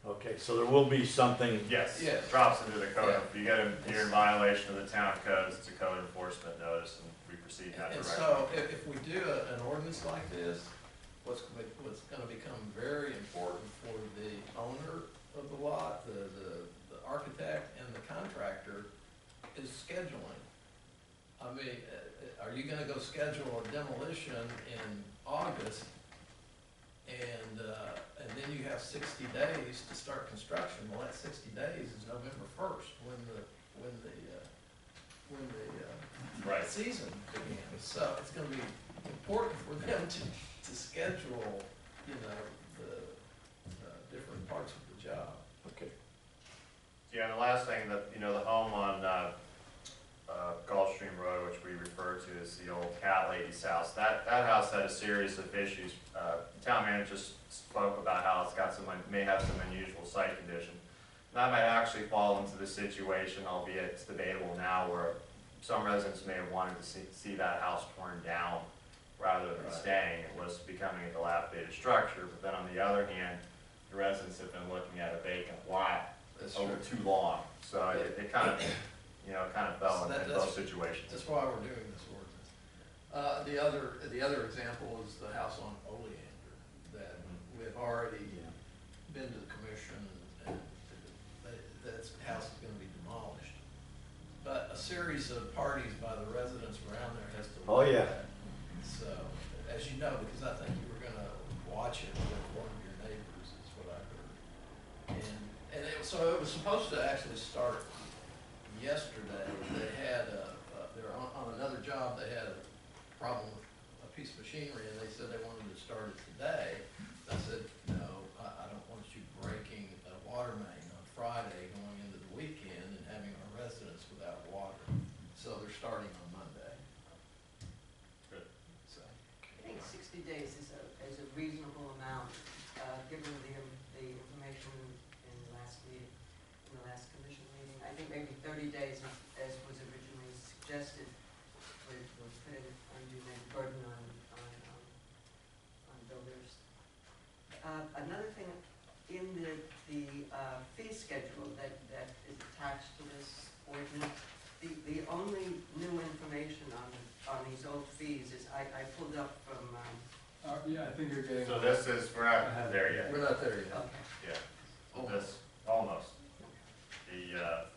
Okay, so there will be something, Yes, Yes. it drops into the code. Yeah. If you're in violation of the town codes, it's a code enforcement notice, and we proceed in that And direction. so if we do an ordinance like this, what's gonna become very important for the owner of the lot, the architect and the contractor, is scheduling. I mean, are you gonna go schedule a demolition in August, and then you have 60 days to start construction? Well, that 60 days is November 1st, when the Right. season begins. So it's gonna be important for them to schedule, the different parts of the job. okay. Yeah, and the last thing, that, the home on Gulfstream Road, which we refer to as the old cat lady's house, that house had a series of issues. The town manager spoke about how it's may have some unusual site condition. That might actually fall into the situation, albeit it's debatable now, where some residents may have wanted to see that house torn down rather than staying. It was becoming a dilapidated structure, but then on the other hand, the residents have been looking at a vacant lot That's over true. too long. So it kind of, fell in both situations. That's why we're doing this ordinance. The other example is the house on Oleander, that we've already been to the commission, and that house is gonna be demolished. But a series of parties by the residents around there has to. Oh, look at yeah. that. So, as you know, because I think you were gonna watch it with one of your neighbors, is what I heard. So it was supposed to actually start yesterday. They had, they were on another job, they had a problem with a piece of machinery, and they said they wanted to start it today. I said, no, I don't want you breaking a water main on Friday, going into the weekend, and having our residents without water. So they're starting on Monday. Good. So, I think 60 days is a reasonable amount, given the information in the last meeting, in the last commission meeting. I think maybe 30 days, as was originally suggested, would put an undue burden on builders. Another thing, in the fee schedule that is attached to this ordinance, the only new information on these old fees is, I pulled up from, Yeah, I think you're getting. So we're not there yet. we're not there yet. okay. Yeah, almost.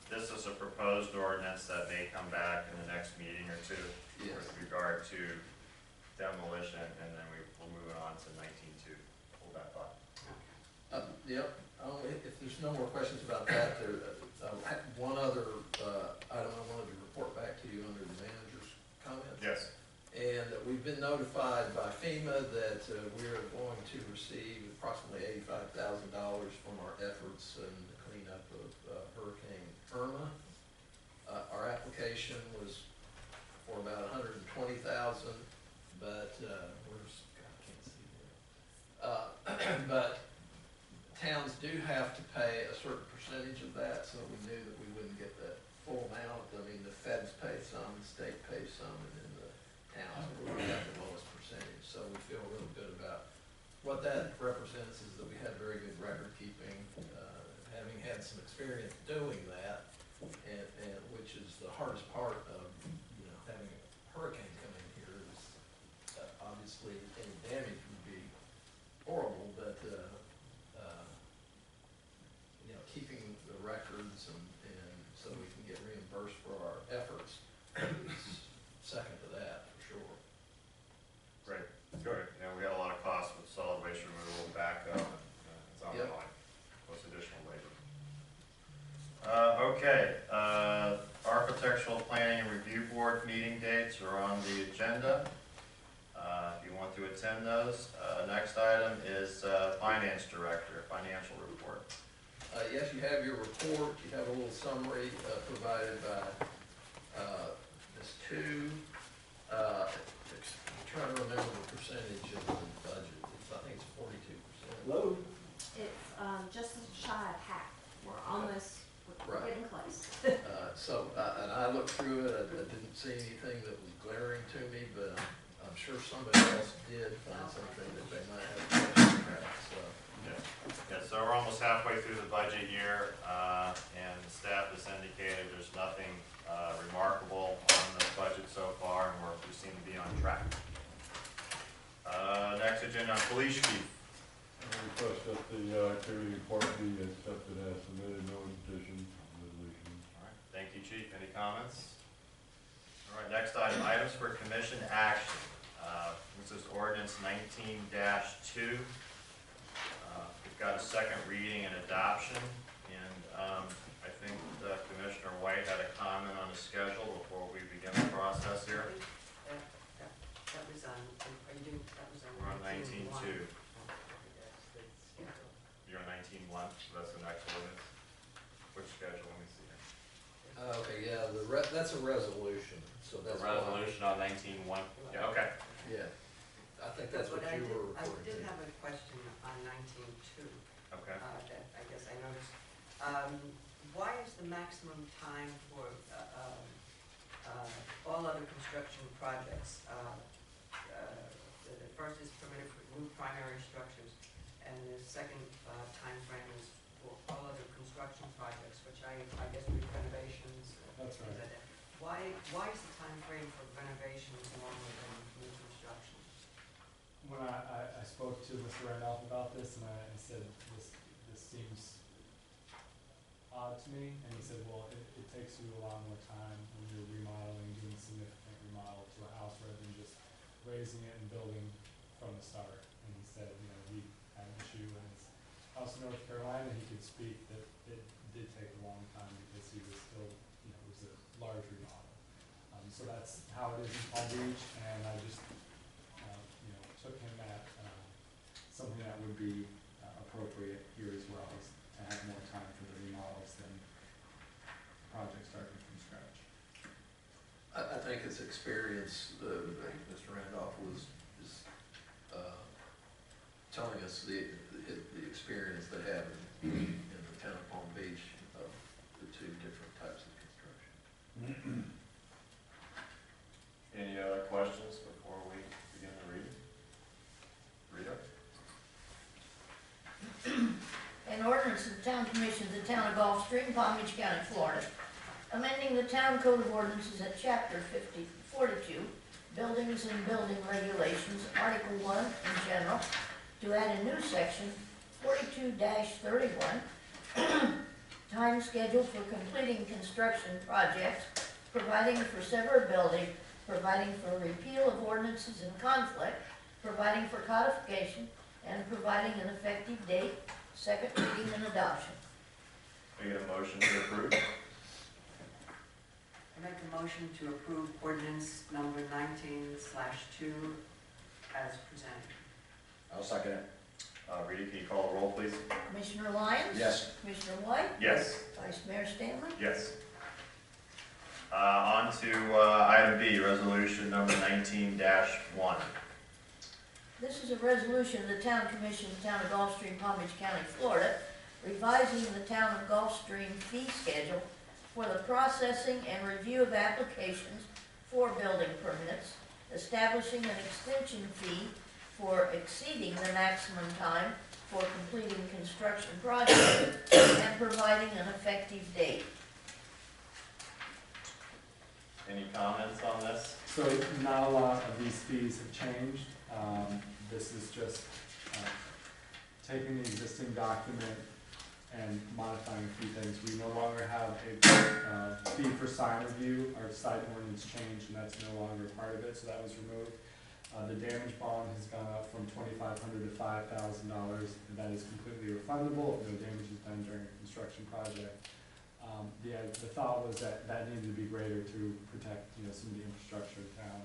This is a proposed ordinance that may come back in the next meeting or two Yes. with regard to demolition, and then we're moving on to 19.2. Hold that thought. Yep, if there's no more questions about that, there, one other, item I wanted to report back to you under the manager's comments. Yes. And we've been notified by FEMA that we're going to receive approximately $85,000 from our efforts in the cleanup of Hurricane Irma. Our application was for about $120,000, but where's, God, I can't see there. But towns do have to pay a certain percentage of that, so we knew that we wouldn't get the full amount. I mean, the feds pay some, the state pays some, and then the towns we got the lowest percentage. So we feel really good about what that represents is that we had very good record keeping, having had some experience doing that, and which is the hardest part of, you know, having a hurricane come in here is obviously any damage would be horrible, but you know, keeping the records and so we can get reimbursed for our efforts is second to that for sure. Great, good. Yeah, we had a lot of costs with solid waste removal, backup, it's Yep. ongoing, plus additional labor. Okay, Architectural Planning and Review Board meeting dates are on the agenda. If you want to attend those. Next item is Finance Director, Financial Report. Yes, you have your report, you have a little summary provided by Ms. Tu. Trying to remember the percentage of the budget, I think it's 42%. Hello? It's just shy of half. We're almost, we're Right. getting close. So, and I looked through it, I didn't see anything that was glaring to me, but I'm sure somebody else did find something that they might have questions about, so. Yeah, so we're almost halfway through the budget year, and the staff has indicated there's nothing remarkable on the budget so far, and we seem to be on track. Next agenda on Police Chief. I request that the activity report be accepted as submitted, no additions, resolution. All right, thank you, Chief. Any comments? All right, next item, items for commission action. This is ordinance 19-2. We've got a second reading and adoption, and I think Commissioner White had a comment on the schedule before we begin the process here. That was on, are you doing, that was on? We're on 19-2. 19-1. You're on 19-1, so that's the next ordinance. Which schedule, let me see here. Okay, yeah, that's a resolution, so The that's. why- resolution on 19-1, yeah, okay. Yeah, I think that's what you were referring to. I did have a question on 19-2. Okay. That I guess I noticed. Why is the maximum time for all other construction projects? The first is permitted for new primary structures, and the second time frame is for all other construction projects, which I guess would be renovations. That's things right. like that. Why is the time frame for renovations longer than new construction? When I spoke to Mr. Randolph about this, and I said, this seems odd to me, and he said, well, it takes you a lot more time when you're remodeling, doing a significant remodel to a house rather than just raising it and building from the start. And he said, you know, he had an issue in his house in North Carolina, he could speak that it did take a long time because he was still, you know, it was a large remodel. So that's how it is in Palm Beach, and I just, you know, took him at something that would be appropriate here as well, is to have more time for the remodels than projects starting from scratch. I think it's experience, Mr. Randolph was just telling us the experience they have in the town of Palm Beach of the two different types of construction. Any other questions before we begin the reading? Rita? An ordinance of the Town Commission of the Town of Gulf Stream, Palm Beach County, Florida, amending the Town Code of Ordinances at Chapter 42, Buildings and Building Regulations, Article 1 in general, to add a new section, 42-31, time schedule for completing construction projects, providing for severability, providing for repeal of ordinances in conflict, providing for codification, and providing an effective date second reading and adoption. Can I get a motion to approve? I make a motion to approve ordinance number 19/2 as presented. I'll second it. Rita, can you call the roll, please? Commissioner Lyons? Yes. Commissioner White? Yes. Vice Mayor Stanley? Yes. On to item B, resolution number 19-1. This is a resolution of the Town Commission, Town of Gulfstream, Palm Beach County, Florida, revising the Town of Gulfstream fee schedule for the processing and review of applications for building permits, establishing an extension fee for exceeding the maximum time for completing construction projects, and providing an effective date. Any comments on this? So not a lot of these fees have changed. This is just taking the existing document and modifying a few things. We no longer have a fee for sign review. Our site ordinance changed, and that's no longer part of it, so that was removed. The damage bond has gone up from $2,500 to $5,000, and that is completely refundable if no damage is done during a construction project. The thought was that that needed to be greater to protect, some of the infrastructure of town.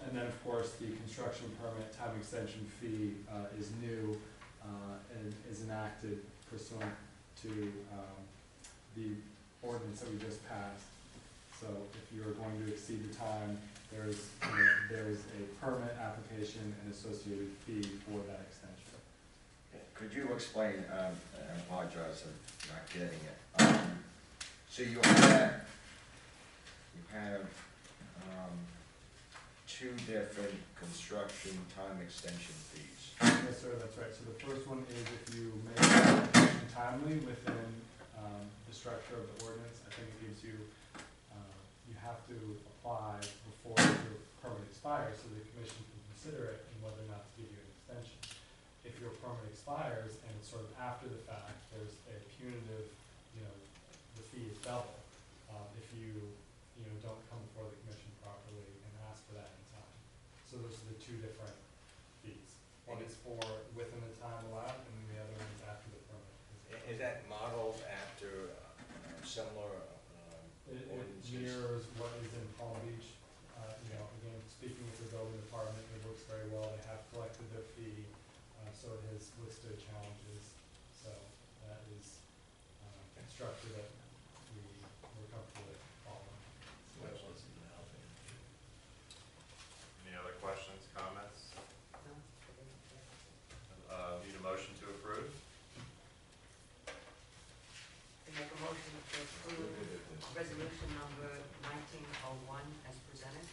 And then, of course, the construction permit time extension fee is new and is enacted pursuant to the ordinance that we just passed. So if you're going to exceed the time, there's a permit application and associated fee for that extension. Could you explain, I apologize for not getting it. So you have two different construction time extension fees. Yes, sir, that's right. So the first one is if you make an application timely within the structure of the ordinance, I think it gives you, you have to apply before your permit expires so the commission can consider it and whether or not to give you an extension. If your permit expires and it's sort of after the fact, there's a punitive, the fee is double if you don't come before the commission properly and ask for that in time. So those are the two different fees. One is for within the time allowed, and the other one is after the permit. Is that modeled after similar It ordinances? mirrors what is in Palm Beach. Again, speaking with the building department, it works very well. They have collected their fee, so it has withstood challenges. So that is a structure that we're comfortable with following. Any other questions, comments? No? Need a motion to approve? I make a motion to approve resolution number 1901 as presented.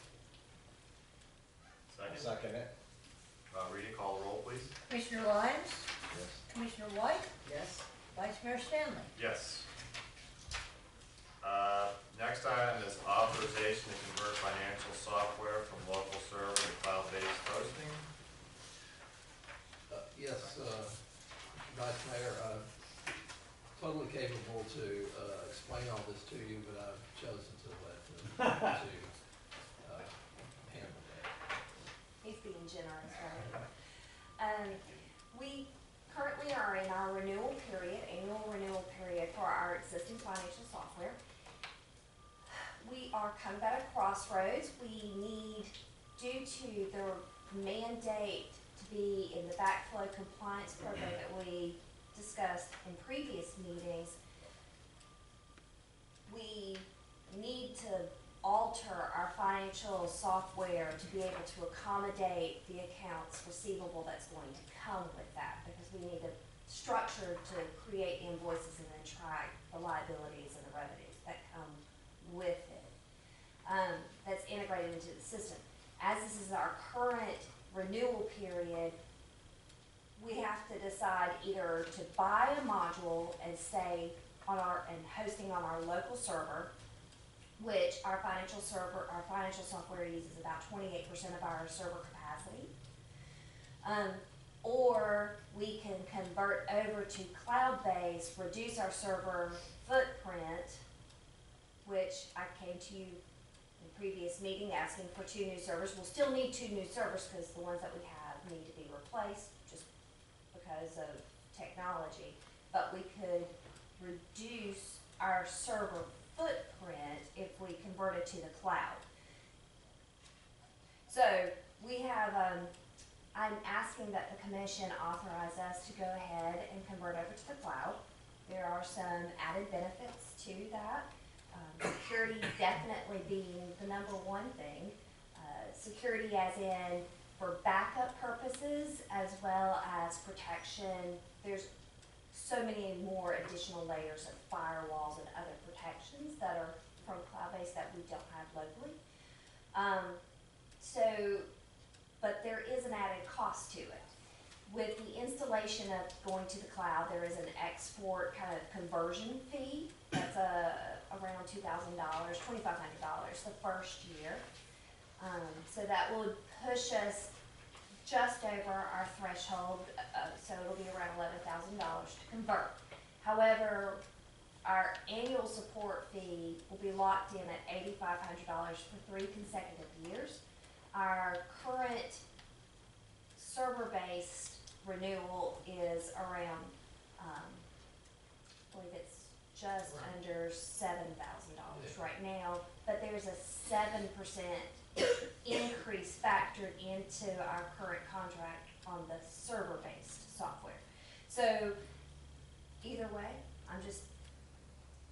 Second? Second it. Rita, call the roll, please. Commissioner Lyons? Yes. Commissioner White? Yes. Vice Mayor Stanley? Yes. Next item is authorization to convert financial software from local server to cloud-based hosting. Yes, Vice Mayor, totally capable to explain all this to you, but I've chosen to let them handle that. He's being generous, right? We currently are in our annual renewal period for our existing financial software. We are kind of at a crossroads. We need, due to the mandate to be in the backflow compliance program that we discussed in previous meetings, we need to alter our financial software to be able to accommodate the accounts receivable that's going to come with that, because we need a structure to create invoices and then track the liabilities and the revenues that come with it. That's integrated into the system. As this is our current renewal period, we have to decide either to buy a module and stay on and hosting on our local server, which our financial software uses about 28% of our server capacity. Or we can convert over to cloud-based, reduce our server footprint, which I came to you in previous meeting asking for 2 new servers. We'll still need 2 new servers because the ones that we have need to be replaced just because of technology, but we could reduce our server footprint if we converted to the cloud. So we have, I'm asking that the commission authorize us to go ahead and convert over to the cloud. There are some added benefits to that. Security definitely being the number one thing. Security as in for backup purposes as well as protection. There's so many more additional layers of firewalls and other protections that are from cloud-based that we don't have locally. But there is an added cost to it. With the installation of going to the cloud, there is an export kind of conversion fee. That's around $2,000, $2,500 the first year. So that would push us just over our threshold, so it'll be around $11,000 to convert. However, our annual support fee will be locked in at $8,500 for 3 consecutive years. Our current server-based renewal is around, I believe it's just under $7,000 right now, but there's a 7% increase factored into our current contract on the server-based software. So either way,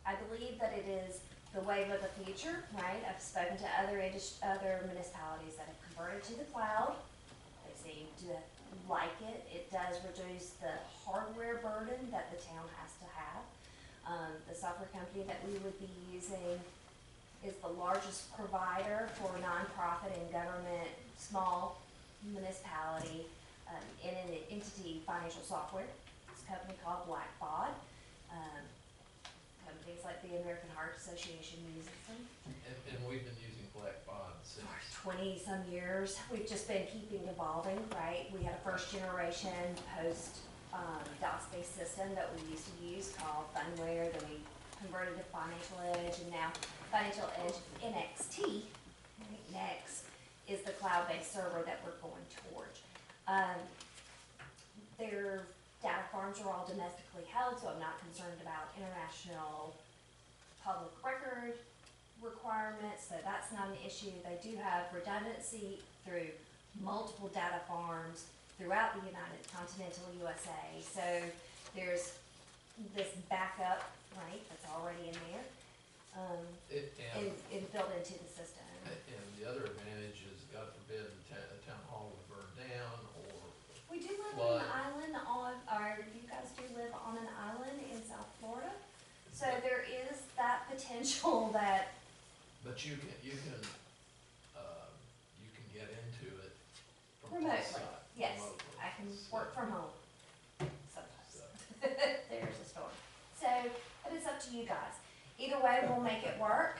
I believe that it is the wave of the future, right? I've spoken to other municipalities that have converted to the cloud. They seem to like it. It does reduce the hardware burden that the town has to have. The software company that we would be using is the largest provider for nonprofit and government, small municipality, in an entity financial software. It's a company called Blackbaud. Companies like the American Heart Association uses them. And we've been using Blackbaud since. 20-some years. We've just been keeping evolving, right? We had a first generation post DOS-based system that we used to use called Funware, then we converted to Financial Edge, and now Financial Edge NXT, next, is the cloud-based server that we're going towards. Their data farms are all domestically held, so I'm not concerned about international public record requirements, so that's not an issue. They do have redundancy through multiple data farms throughout the continental USA. So there's this backup, right, that's already in there, and built into the system. And the other advantage is, God forbid, the town hall would burn down or We do live flood. on an island you guys do live on an island in South Florida? So there is that potential that, But you can get into it from remotely, outside. yes, remotely. I can So- work from home sometimes. so. There's a story. So, but it's up to you guys. Either way, we'll make it work,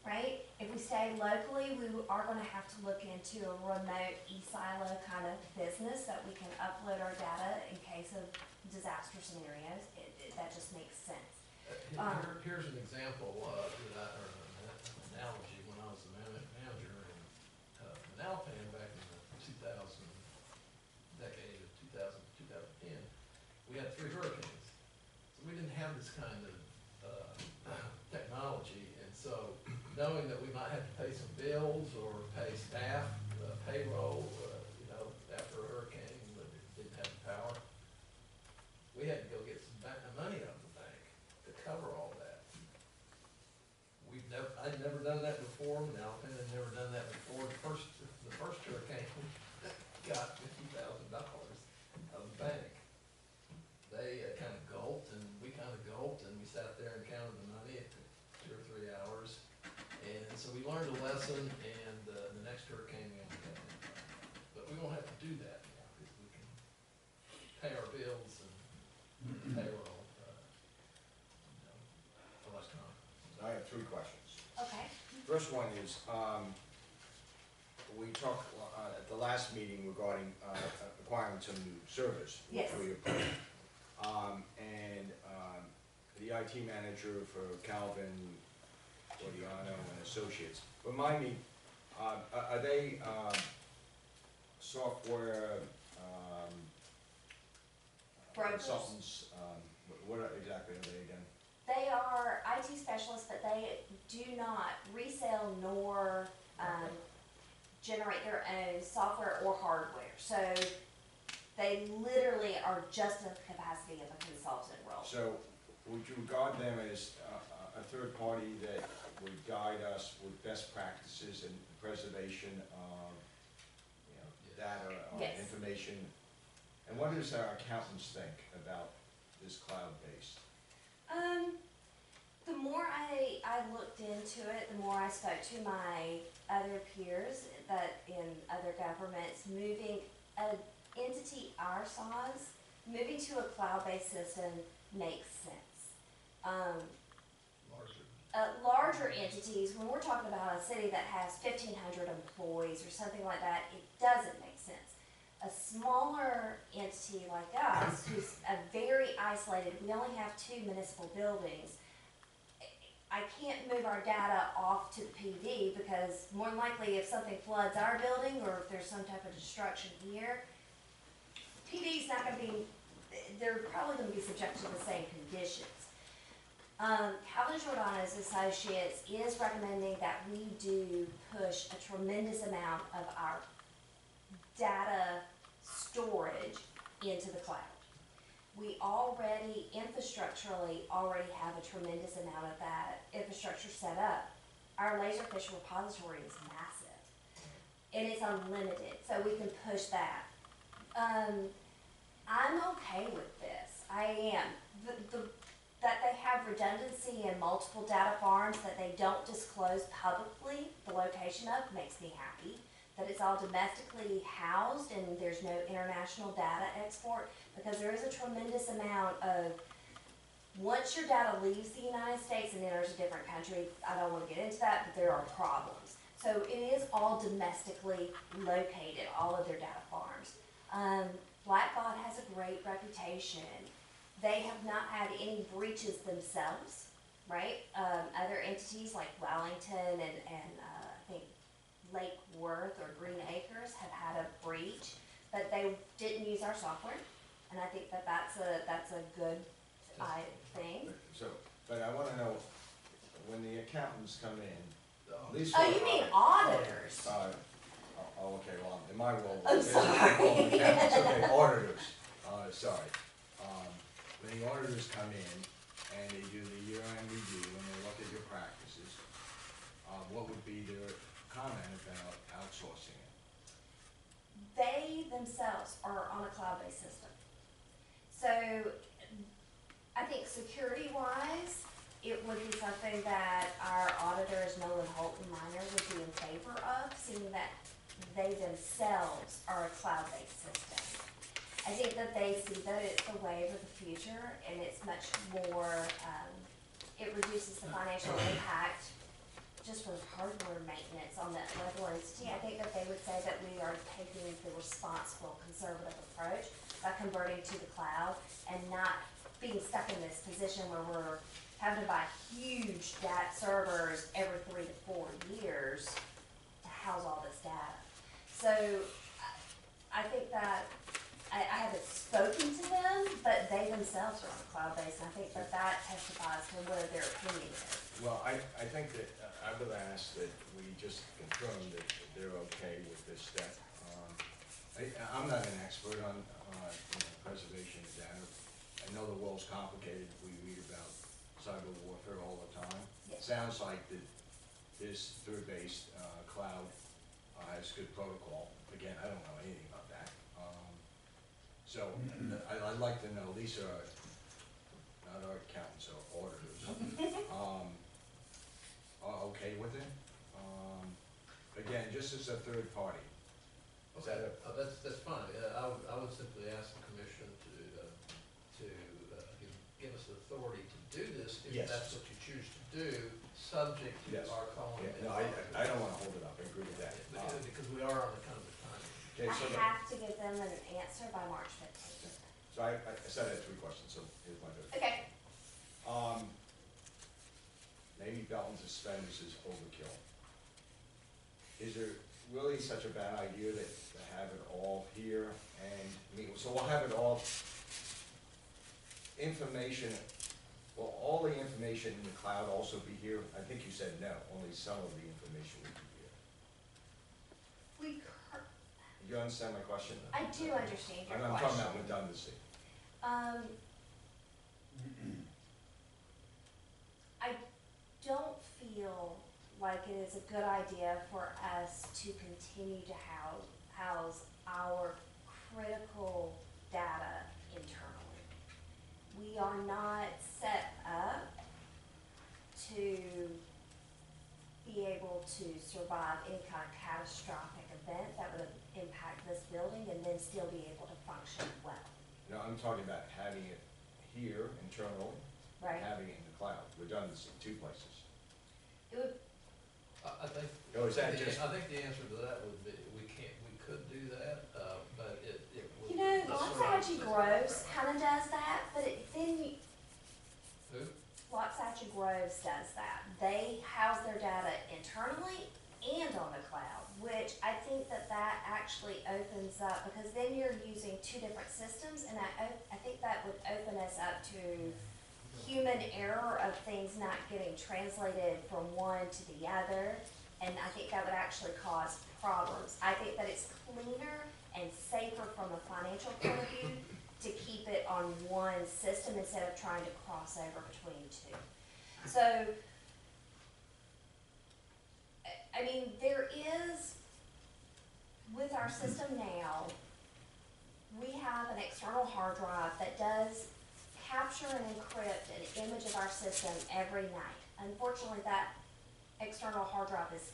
right? If we stay locally, we are gonna have to look into a remote e-silo kind of business that we can upload our data in case of disaster scenarios. That just makes sense. Here's an example or an analogy. When I was the manager in Manalapan back in the 2000 decade of 2010, we had 3 hurricanes. So we didn't have this kind of technology, and so knowing that we might have to pay some bills or pay staff, payroll, after a hurricane, but it didn't have the power, we had to go get some money out of the bank to cover all that. I'd never done that before, Manalapan had never done that before. The first hurricane got $50,000 of the bank. They kind of gulped, and we kind of gulped, and we sat there and counted the money. It took 2 or 3 hours, and so we learned a lesson, and the next hurricane we only got $10,000. But we won't have to do that now, because we can pay our bills and payroll, electronic. I have 3 questions. Okay. First one is, we talked at the last meeting regarding acquiring some new servers. Yes. For your program. And the IT manager for Calvin Guadiano and Associates. Remind me, are they software Brokers. consultants, what exactly are they again? They are IT specialists, but they do not resell nor generate their own software or hardware. So they literally are just in the capacity of a consultant role. So would you regard them as a third party that would guide us with best practices and preservation of, data, Yes. information? And what does our accountants think about this cloud-based? The more I looked into it, the more I spoke to my other peers that in other governments, moving an entity our size, moving to a cloud-based system makes sense. Larger entities, when we're talking about a city that has 1,500 employees or something like that, it doesn't make sense. A smaller entity like us, who's a very isolated, we only have 2 municipal buildings. I can't move our data off to the PD because more than likely if something floods our building or if there's some type of destruction here, PD's not gonna be, they're probably gonna be subject to the same conditions. Calvin Jordan's Associates is recommending that we do push a tremendous amount of our data storage into the cloud. We already, infrastructurally, already have a tremendous amount of that infrastructure set up. Our Laserfish repository is massive, and it's unlimited, so we can push that. I'm okay with this, I am. That they have redundancy in multiple data farms that they don't disclose publicly the location of makes me happy. That it's all domestically housed and there's no international data export, because there is a tremendous amount of, once your data leaves the United States and enters a different country, I don't want to get into that, but there are problems. So it is all domestically located, all of their data farms. Blackbaud has a great reputation. They have not had any breaches themselves, right? Other entities like Wellington and I think Lake Worth or Green Acres have had a breach, but they didn't use our software, and I think that that's a good thing. So, but I wanna know, when the accountants come in, at least. Oh, you mean auditors? Okay, well, in my role. I'm it's sorry. called accountants, okay, auditors, sorry. When the auditors come in and they do the year-end review and they look at your practices, what would be their comment about outsourcing it? They themselves are on a cloud-based system. So I think security-wise, it would be something that our auditors, Nolan Holt and Minor, would be in favor of, seeing that they themselves are a cloud-based system. I think that they see that it's the wave of the future, and it's much more, it reduces the financial impact just for hardware maintenance on that level entity. I think that they would say that we are taking the responsible, conservative approach by converting to the cloud and not being stuck in this position where we're having to buy huge data servers every 3 to 4 years to house all this data. So I think that I haven't spoken to them, but they themselves are on a cloud base, and I think that that testifies to where their opinion is. Well, I think that I would ask that we just confirm that they're okay with this step. I'm not an expert on preservation of data. I know the world's complicated. We read about cyber warfare all the time. Yes. Sounds like that this third-based cloud has good protocol. Again, I don't know anything about that. So I'd like to know, these are not our accountants, or auditors, are okay with it. Again, just as a third party. Is that a? That's fine. I would simply ask the commission to give us the authority to do this, if Yes. that's what you choose to do, subject to Yes. our calling. Yeah, no, I don't wanna hold it up, I agree with that. Because we are on the kind of a time. Okay, so, I have to give them an answer by March 15th. so I said I had 3 questions, so here's my third. Okay. Maybe belt and suspenders is overkill. Is there really such a bad idea to have it all here? And, I mean, so we'll have it all information, will all the information in the cloud also be here? I think you said no, only some of the information will be here. We, Do you understand my question? I do understand your I'm talking question. about redundancy. I don't feel like it is a good idea for us to continue to house our critical data internally. We are not set up to be able to survive any kind of catastrophic event that would impact this building and then still be able to function well, No, I'm talking about having it here internally, right? having it in the cloud, redundancy, two places. It would, I think, Oh, is that just, I think the answer to that would be, we could do that, but it would. you know, that's what I'm Waxahachie saying. Groves kinda does that, but Who? Waxahachie Groves does that. They house their data internally and on the cloud, which I think that actually opens up, because then you're using two different systems, and I think that would open us up to human error of things not getting translated from one to the other, and I think that would actually cause problems. I think that it's cleaner and safer from a financial point of view to keep it on one system instead of trying to cross over between two. So, I mean, there is, with our system now, we have an external hard drive that does capture and encrypt an image of our system every night. Unfortunately, that external hard drive is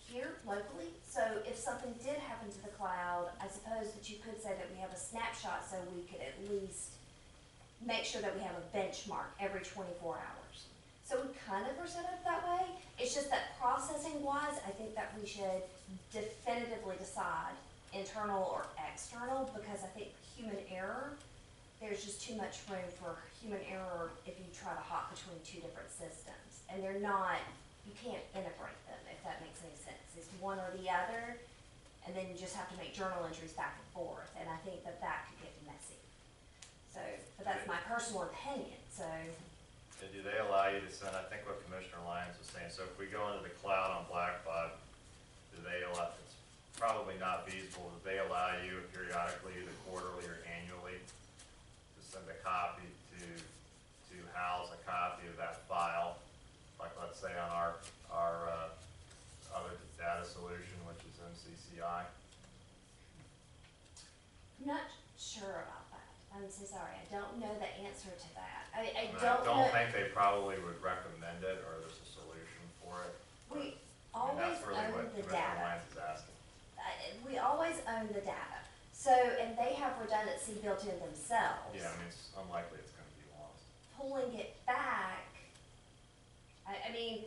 here locally, so if something did happen to the cloud, I suppose that you could say that we have a snapshot so we could at least make sure that we have a benchmark every 24 hours. So we kind of are set up that way. It's just that processing wise, I think that we should definitively decide internal or external, because I think human error, there's just too much room for human error if you try to hop between two different systems. And they're not, you can't integrate them, if that makes any sense. It's one or the other, and then you just have to make journal entries back and forth, and I think that could get messy. So, but that's my personal opinion, so. And do they allow you to send, I think what Commissioner Lyons was saying, so if we go into the cloud on Blackbaud, do they allow, it's probably not feasible, do they allow you periodically, either quarterly or annually, to send a copy to house a copy of that file, like let's say on our other data solution, which is MCCI? I'm not sure about that. I'm so sorry. I don't know the answer to that. I I don't know. think they probably would recommend it, or there's a solution for it. We I mean, always that's really own what the Commissioner data. Lyons is asking. We always own the data. So, and they have redundancy built in themselves. Yeah, I mean, it's unlikely it's gonna be lost. Pulling it back, I mean,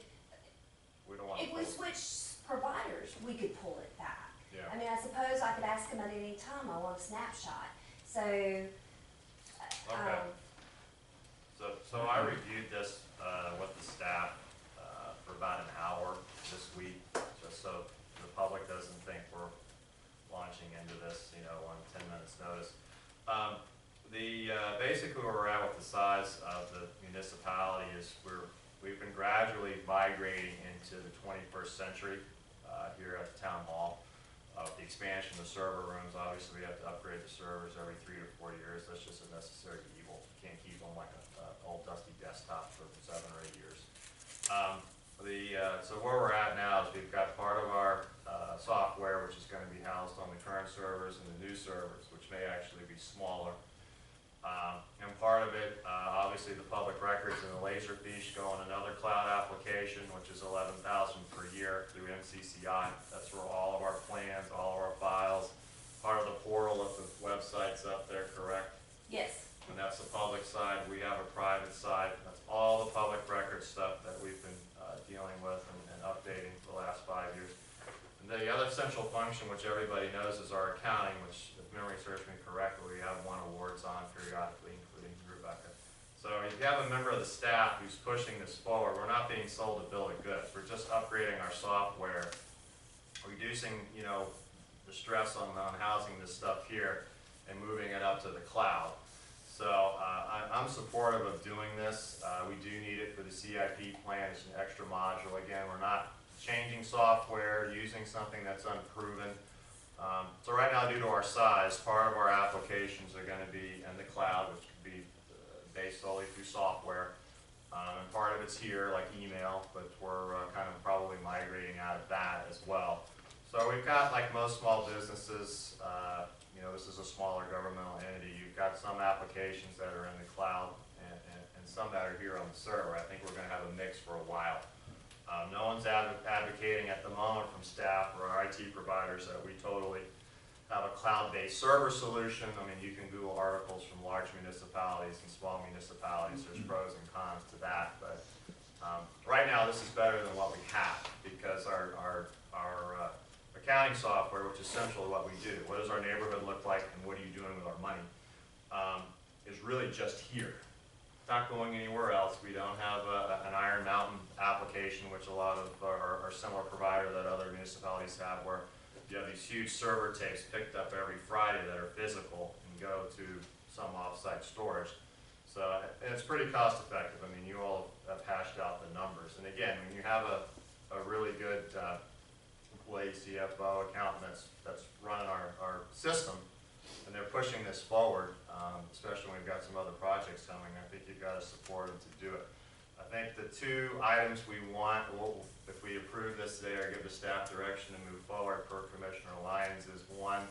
We don't want to. if we switch providers, we could pull it back. Yeah. I mean, I suppose I could ask them at any time, I want a snapshot. So, Okay. So I reviewed this, with the staff, for about an hour this week, just so the public doesn't think we're launching into this, on 10 minutes notice. Basically where we're at with the size of the municipality is we've been gradually migrating into the 21st century, here at the town hall. With the expansion of server rooms, obviously we have to upgrade the servers every 3 to 4 years. That's just a necessary evil. You can't keep them like an old dusty desktop for 7 or 8 years. So where we're at now is we've got part of our software, which is going to be housed on the current servers and the new servers, which may actually be smaller. And part of it, obviously the public records and the Laserfiche go on another cloud application, which is $11,000 per year through MCCI. That's where all of our plans, all of our files, part of the portal of the website's up there, correct? yes. And that's the public side. We have a private side. That's all the public record stuff that we've been dealing with and updating for the last 5 years. And the other central function, which everybody knows, is our accounting, which, if memory serves me correctly, we have won awards on periodically, including Rebecca. So if you have a member of the staff who's pushing this forward, we're not being sold a bill of goods. We're just upgrading our software, reducing, the stress on housing this stuff here and moving it up to the cloud. So I'm supportive of doing this. We do need it for the CIP plan. It's an extra module. Again, we're not changing software, using something that's unproven. So right now, due to our size, part of our applications are going to be in the cloud, which could be based solely through software. And part of it's here, like email, but we're kind of probably migrating out of that as well. So we've got, like most small businesses, this is a smaller governmental entity. You've got some applications that are in the cloud and some that are here on the server. I think we're going to have a mix for a while. No one's advocating at the moment from staff or our IT providers that we totally have a cloud-based server solution. I mean, you can Google articles from large municipalities and small municipalities. There's pros and cons to that, but right now this is better than what we have because our accounting software, which is central to what we do, what does our neighborhood look like and what are you doing with our money, is really just here. It's not going anywhere else. We don't have an Iron Mountain application, which a lot of our similar provider that other municipalities have, where you have these huge server tapes picked up every Friday that are physical and go to some offsite storage. So and it's pretty cost effective. I mean, you all have hashed out the numbers. And again, when you have a really good employee, CFO, accountant that's running our system, and they're pushing this forward, especially when we've got some other projects coming, I think you've got to support them to do it. I think the two items we want, if we approve this today or give the staff direction to move forward per Commissioner Lyons, is one,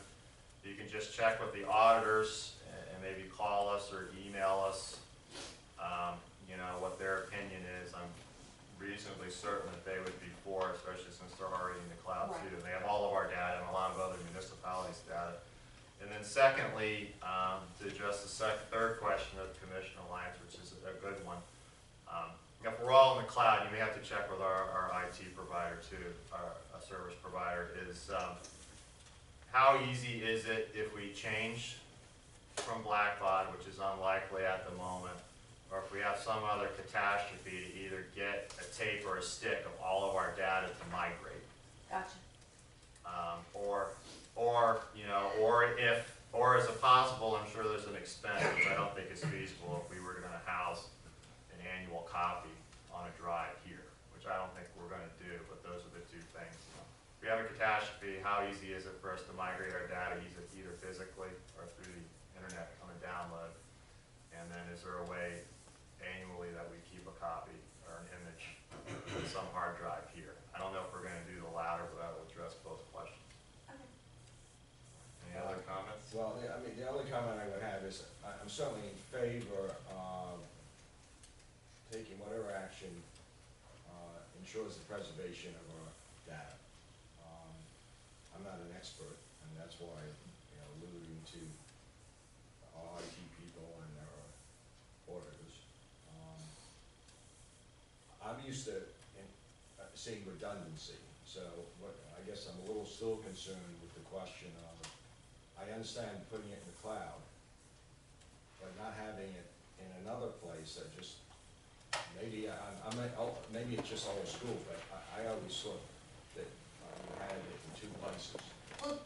you can just check with the auditors and maybe call us or email us, what their opinion is. I'm reasonably certain that they would be for, especially since they're already in the cloud too. They have all of our data and a lot of other municipalities' data. And then secondly, to address the third question of Commissioner Lyons, which is a good one. If we're all in the cloud, you may have to check with our IT provider too, our service provider, is how easy is it if we change from Blackbaud, which is unlikely at the moment, or if we have some other catastrophe, to either get a tape or a stick of all of our data to migrate. Gotcha. Or as a possible, I'm sure there's an expense, which I don't think is feasible, if we were going to house an annual copy on a drive here, which I don't think we're going to do, but those are the two things. If we have a catastrophe, how easy is it for us to migrate our data either physically or through the internet on a download? And then is there a way annually that we keep a copy or an image on some hard drive here? I don't know if we're going to do the latter, but that will address both questions. Okay. Any other comments? Well, the only comment I would have is, I'm certainly in favor of taking whatever action ensures the preservation of our data. I'm not an expert, and that's why, alluding to our IT people and their auditors. I'm used to seeing redundancy, so I guess I'm a little still concerned with the question of, I understand putting it in the cloud, but not having it in another place that just, maybe maybe it's just old school, but I always thought that you had it in two places. Well,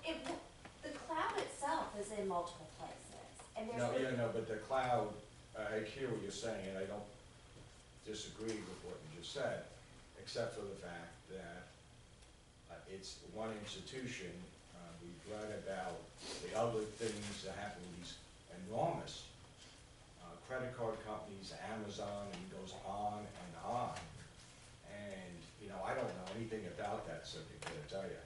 the cloud itself is in multiple places, and there's. No, but the cloud, I hear what you're saying, and I don't disagree with what you just said, except for the fact that it's one institution. We've read about the other things that happen with these enormous credit card companies, Amazon, and it goes on and on. And, I don't know anything about that subject, I gotta tell you.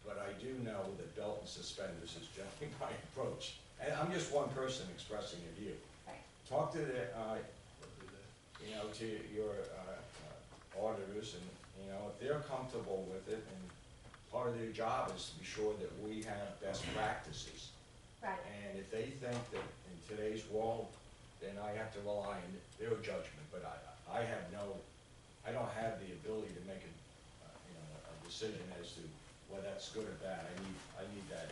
But I do know that belt and suspenders is generally my approach. And I'm just one person expressing a view. Right. Talk to the, to your auditors, and, if they're comfortable with it, and part of their job is to be sure that we have best practices. Right. And if they think that in today's world, then I have to rely on their judgment, but I don't have the ability to make a decision as to whether that's good or bad. I need that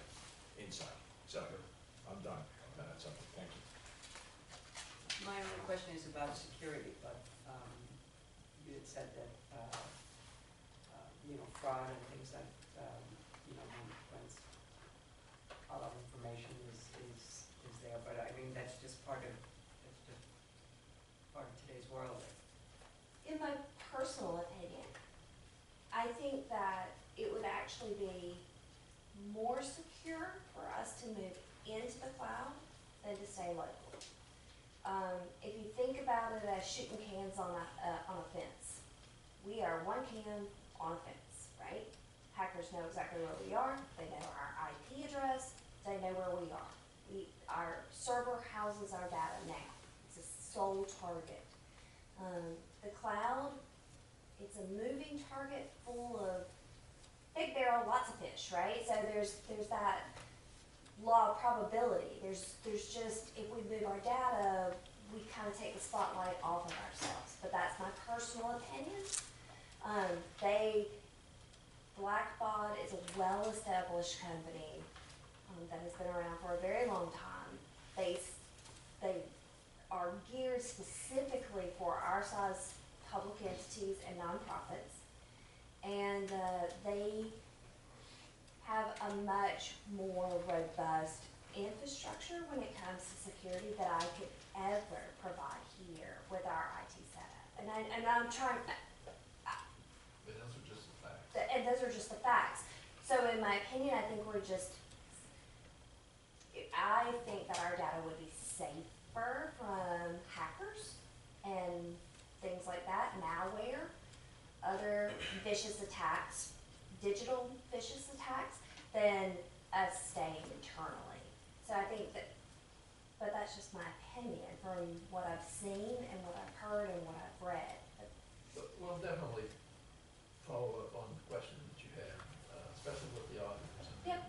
insight. So, I'm done. That's something. Thank you. My only question is about security, but you had said that, fraud and things like, when a lot of information is there, but I mean, that's just just part of, it's just part of today's world. In my personal opinion, I think that it would actually be more secure for us to move into the cloud than to stay local. If you think about it as shooting cans on a fence, we are one can on a fence, right? Hackers know exactly where we are, they know our IP address, they know where we are. Our server houses our data now, it's a sole target. The cloud, it's a moving target full of big barrel, lots of fish, right? So there's that law of probability. There's just, if we move our data, we kind of take the spotlight off of ourselves. But that's my personal opinion. Blackbaud is a well-established company that has been around for a very long time. They are geared specifically for our size public entities and nonprofits, and they have a much more robust infrastructure when it comes to security that I could ever provide here with our IT setup. And I'm trying. But those are just the facts. And those are just the facts. So in my opinion, I think I think that our data would be safer from hackers and things like that, malware, other vicious attacks, digital vicious attacks, than us staying internally. So I think but that's just my opinion from what I've seen and what I've heard and what I've read. But we'll definitely follow up on the question that you had, especially with the auditors. Yep.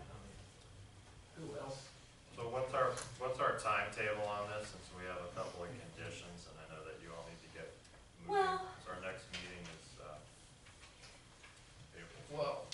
Who else? So what's our timetable on this, since we have a couple of conditions, and I know that you all need to get moving? Well- So our next meeting is, April. Well,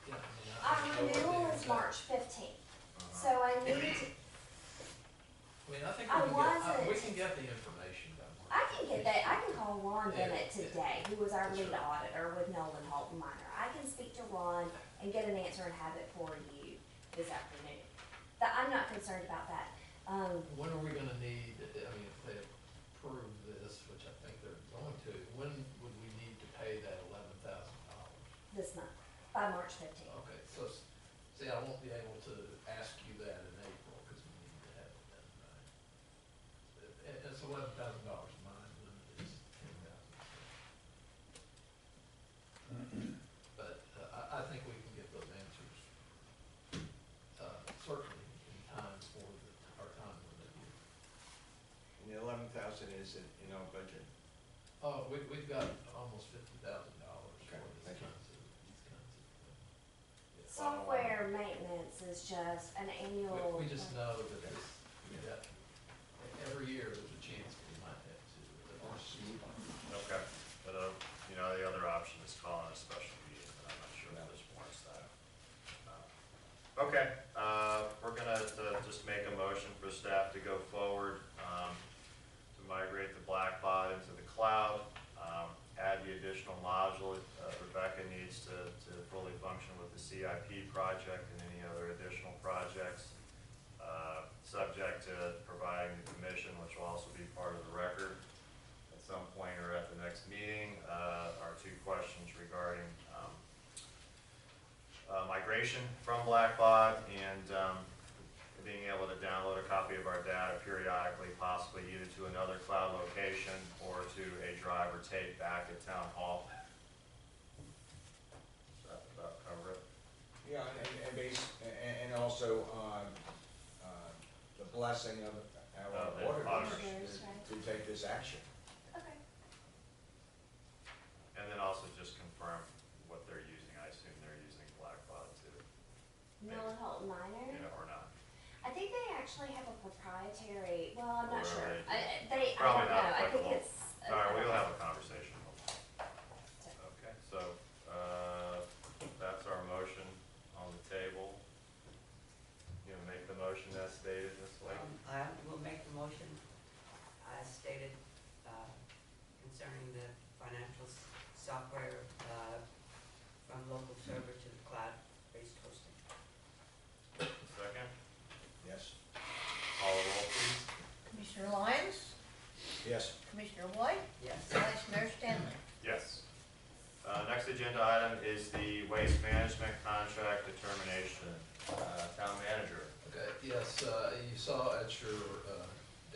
yeah, I mean, I Our don't know what the renewal is exact- March 15th, Uh-huh. so I need to, I mean, I think I we wasn't- can get the information done. I can get that, I can call Ron Yeah, Bennett yeah. today, who was our That's lead right. auditor with Nolan Halton Minor. I can speak to Ron and get an answer and have it for you this afternoon. I'm not concerned about that. When are we gonna need, I mean, if they approve this, which I think they're going to, when would we need to pay that $11,000? This month, by March 15th. Okay, so, see, I won't be able to ask you that in April, because we need to have it done, right? It's $11,000 mine, limit is $10,000. But, I think we can get those answers, certainly in time for our time limit here. And the 11,000 is in our budget. Oh, we've got almost $50,000 for Okay, these thank you. kinds of. Yeah. Software maintenance is just an annual. We just know that this, every year there's a chance we might have to. Okay, but, the other option is calling a special meeting, but I'm not sure if this warrants that. Okay, we're gonna just make a motion for staff to go forward, to migrate the Blackbaud into the cloud, add the additional module Rebecca needs to fully function with the CIP project and any other additional projects, subject to providing the commission, which will also be part of the record at some point or at the next meeting, are two questions regarding migration from Blackbaud and being able to download a copy of our data periodically, possibly either to another cloud location or to a drive or tape back at Town Hall. Does that about cover it? Yeah, and also, the blessing of our the auditors auditors, right. to take this action. Okay. And then also just confirm what they're using. I assume they're using Blackbaud too, Nolan Halton Minor. or not. I think they actually have a proprietary, well, I'm not Or sure. they- I Probably don't not know. I think applicable. it's. All right, we'll have a conversation. Okay, so, that's our motion on the table. You gonna make the motion as stated this way? I will make the motion as stated concerning the financial software from local server to the cloud-based hosting. Second, Yes. call the roll please. agenda item is the waste management contract determination. Town manager. Okay, yes, you saw at your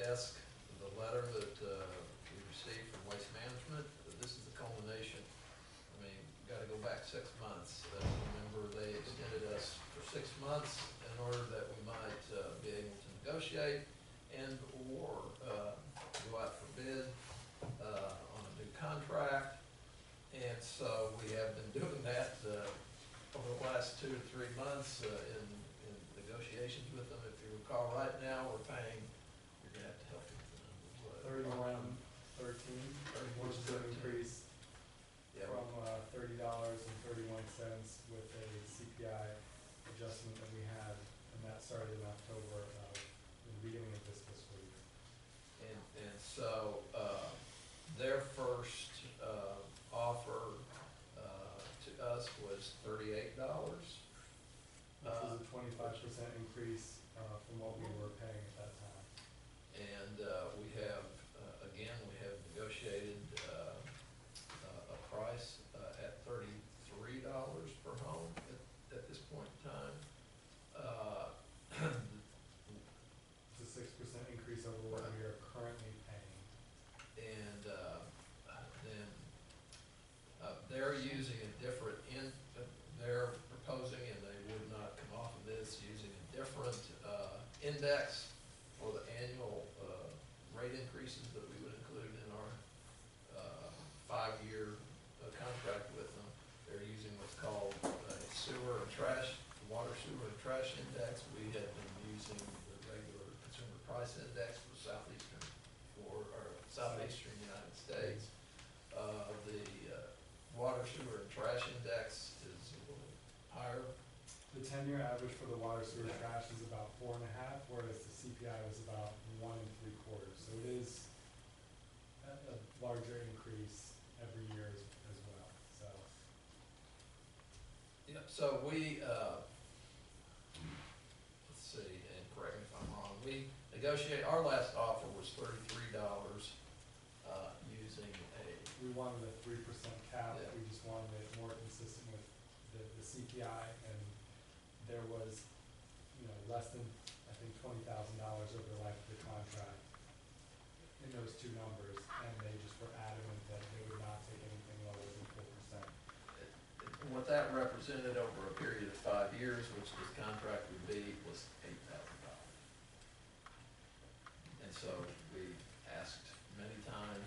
desk the letter that we received from Waste Management. This is the culmination. I mean, gotta go back 6 months. Remember, they extended us for 6 months in order that we might be able to negotiate and/or go out for bid on a new contract. And so we have been doing that over the last 2 to 3 months in negotiations with them. If you recall, right now, we're paying, you're gonna have to help me with the numbers. what- 3113 was the increase Yeah, from $30.31 with a CPI adjustment that we had, and that started in October of the beginning of this fiscal year. and so, their first, offer, to us was $38. Which was a 25% increase from what we were paying at that time. And, we have, again, we have negotiated, a price, at $33 per home at this point in time. It's a 6% increase over what we are currently paying. And then they're using a different, they're proposing, and they would not come off of this, using a different index for the annual rate increases that we would include in our 5-year contract with them. They're using what's called a sewer and trash, water, sewer, and trash index. We have been using the regular consumer price index for southeastern United States. The water, sewer, and trash index is a little higher. The 10-year average for the water, sewer, trash is about 4.5, whereas the CPI was about 1 3/4. So it is a larger increase every year as well, so. Yeah, so we, let's see, and correct me if I'm wrong, we our last offer was $33, using We wanted a 3% cap, Yeah. we just wanted it more consistent with the CPI, and there was, less than, I think, $20,000 over the life of the contract in those two numbers, and they just were adamant that they would not take anything lower than 4%. what that represented over a period of 5 years, which this contract would be, was $8,000. And so we asked many times,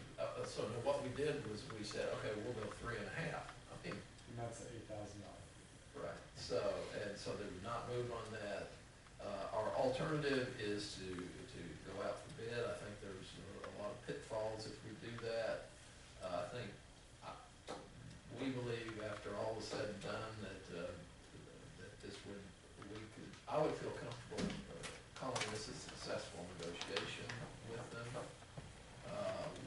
so what we did was we said, okay, we'll go 3.5. I mean, And that's at $8,000. right, so they would not move on that. Our alternative is to go out for bid. I think there's a lot of pitfalls if we do that. I think, we believe after all is said and done that this I would feel comfortable calling this a successful negotiation with them.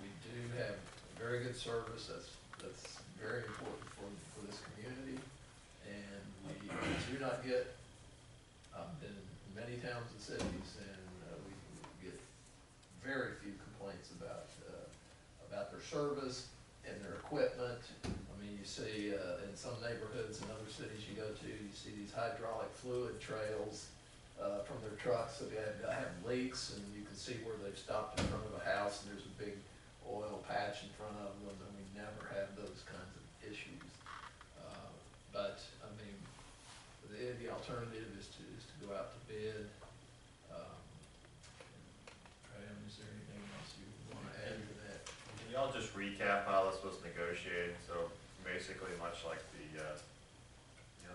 We do have very good service, that's very important for this community, and we do not get, I've been in many towns and cities, and we get very few complaints about their service and their equipment. I mean, you see in some neighborhoods and other cities you go to, you see these hydraulic fluid trails from their trucks that have leaks, and you can see where they've stopped in front of a house and there's a big oil patch in front of them, and we never have those kinds of issues. But, I mean, the alternative is to go out to bid. Graham, is there anything else you want to add to that? Can y'all just recap how this was negotiated? So basically, much like the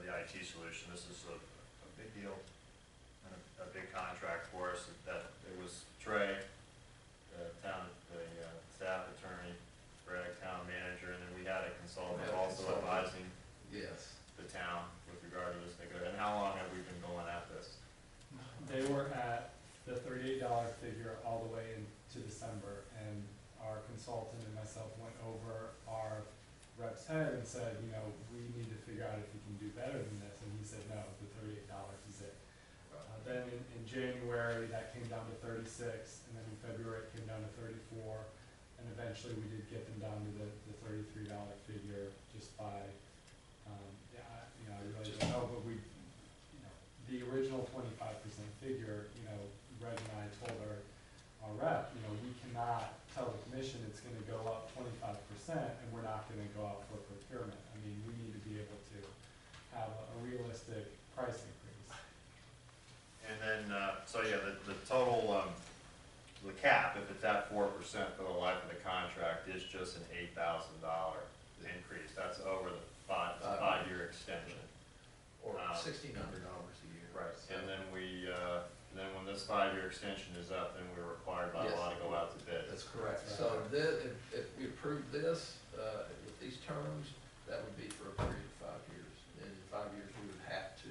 IT solution, this is a big deal and a big contract for us. That it was Trey, the staff attorney, Greg, town manager, and then we had a consultant also advising Yes. the town with regard to this negotiation. And how long have we been going at this? They were at the $38 figure all the way into December, and our consultant and myself went over our rep's head and said, we need to figure out if we can do better than this, and he said, no, the $38 is it. Then in January, that came down to 36, and then in February, it came down to 34, and eventually we did get them down to the $33 figure just by realistic price increase. And then, so yeah, the total, the cap, if it's at 4% for the life of the contract, is just an $8,000 increase. That's over the five-year extension. Or Um, $1,600 a year. Right, So- and then then when this 5-year extension is up, then we're required by Yes. law to go out to bid. That's correct. So if we approve this, with these terms, that would be for a period of 5 years. And in 5 years, we would have to,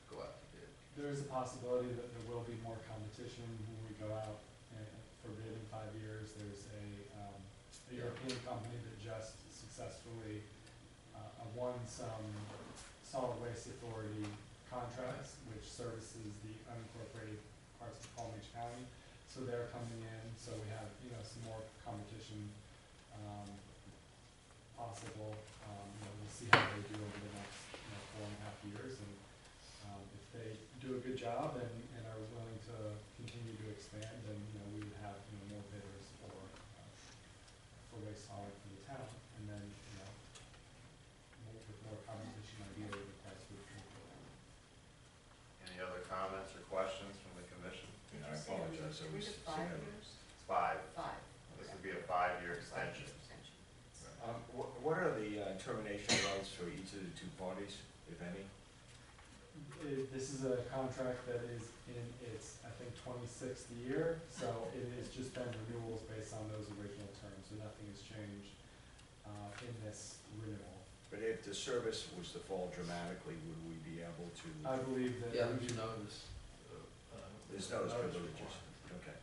go out to bid. There is a possibility that there will be more competition when we go out for bid in 5 years. There's a European company that just successfully won some solid waste authority contracts, which services the unincorporated parts of Palm Beach County. So they're coming in, so we have, some more competition possible. We'll see how they do over the next, 4.5 years. And if they do a good job and are willing to continue to expand, then, we would have, more bidders for waste hauling for the town. And then, with more competition, ideally, the price would go down. Any other comments or questions from the commission? You know, I apologize, I was. 5 years? It's 5. 5. This would be a 5-year extension. What are the termination rights for each of the two parties, if any? This is a contract that is in its, I think, 26th year, so it has just been renewals based on those original terms, so nothing has changed in this renewal. But if the service was to fall dramatically, would we be able to? I believe that. Yeah, there's notice. There's notice privileges, okay.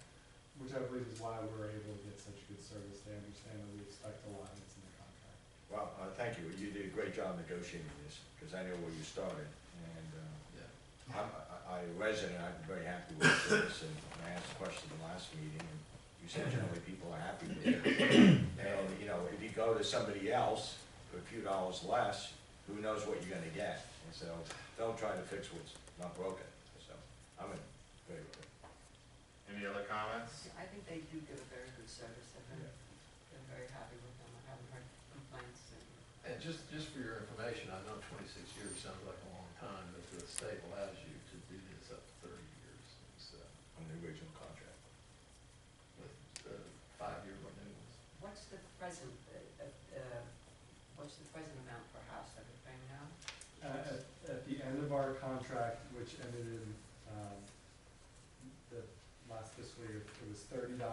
Which I believe is why we're able to get such good service. They understand that we expect a lot, and it's in the contract. Well, thank you, you did a great job negotiating this, because I know where you started, and, Yeah. I resident, I'm very happy with the service, and I asked a question the last meeting, and you said generally people are happy with it. And, if you go to somebody else for a few dollars less, who knows what you're gonna get, and so, don't try to fix what's not broken, so, I'm in favor of it. Any other comments? I think they do give a very good service. They're very happy with them. I haven't heard complaints. And just for your information, I know 26 years sounds like a long time, but the state allows you to do this up to 30 years. So, On the original contract. with 5-year renewals. What's the present amount per house that we're paying now? At the end of our contract, which ended in the last fiscal year, it was $30.31,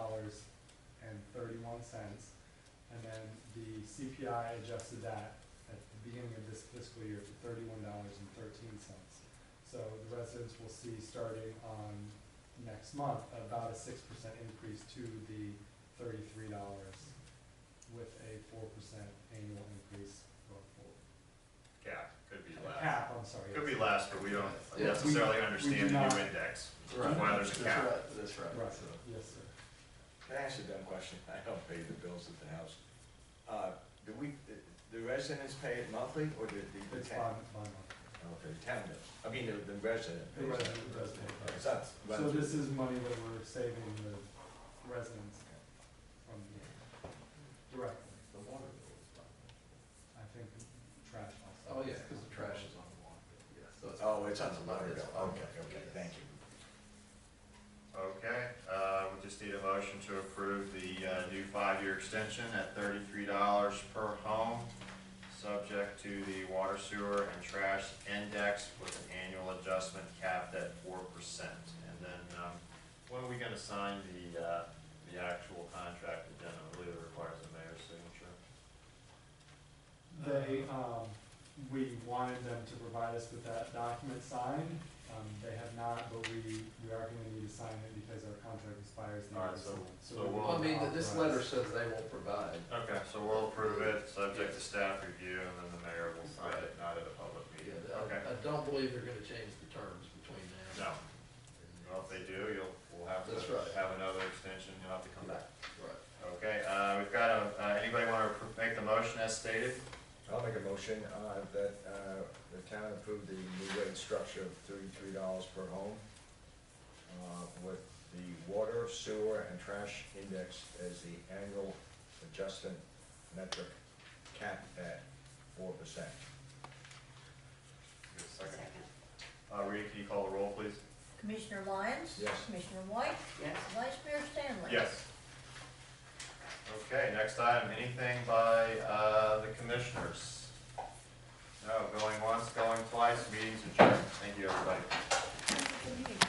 and then the CPI adjusted that at the beginning of this fiscal year to $31.13. So the residents will see, starting on next month, about a 6% increase to the $33, with a 4% annual increase going forward. Yeah, could be less. Cap, I'm sorry. Could be less, but we don't Yeah. necessarily We understand do the not. new index, which is why there's a cap. That's right. Right, So, yes, sir. Can I ask a dumb question? I don't pay the bills at the house. The residents pay it monthly, or the It's town? by month. Okay, the town does. I mean, the resident. The pays it. resident does pay. It's not So run this through- is money that we're saving the residents from directly. the water bill is about I think trash also. Oh, yeah, because the trash is on the water bill, yeah. So Oh, it's on the water It's bill. on- Okay, thank you. Okay, we just need a motion to approve the new 5-year extension at $33 per home, subject to the water, sewer, and trash index with an annual adjustment capped at 4%. And then, when are we gonna sign the actual contract agenda? I believe it requires a mayor's signature. We wanted them to provide us with that document signed. They have not, but we are gonna need to sign it because our contract expires. the All right, end of so December. we'll- Well, I mean, this letter says they won't provide. Okay, so we'll approve it, subject to staff review, and then the mayor will sign it, not at a public meeting. Okay, I don't believe they're gonna change the terms between now. no. Well, if they do, we'll have That's to right. have another extension, you'll have to come back. Right. Okay, we've got anybody want to make the motion as stated? I'll make a motion that the town approve the new rate structure of $33 per home with the water, sewer, and trash index as the annual adjustment metric capped at 4%. can you call the roll, please? Commissioner Lyons? Yes. Commissioner White? Yes? Vice Mayor Stanley? Yes. Okay, next item, anything by the commissioners? No, going once, going twice, meetings adjourned. Thank you, everybody.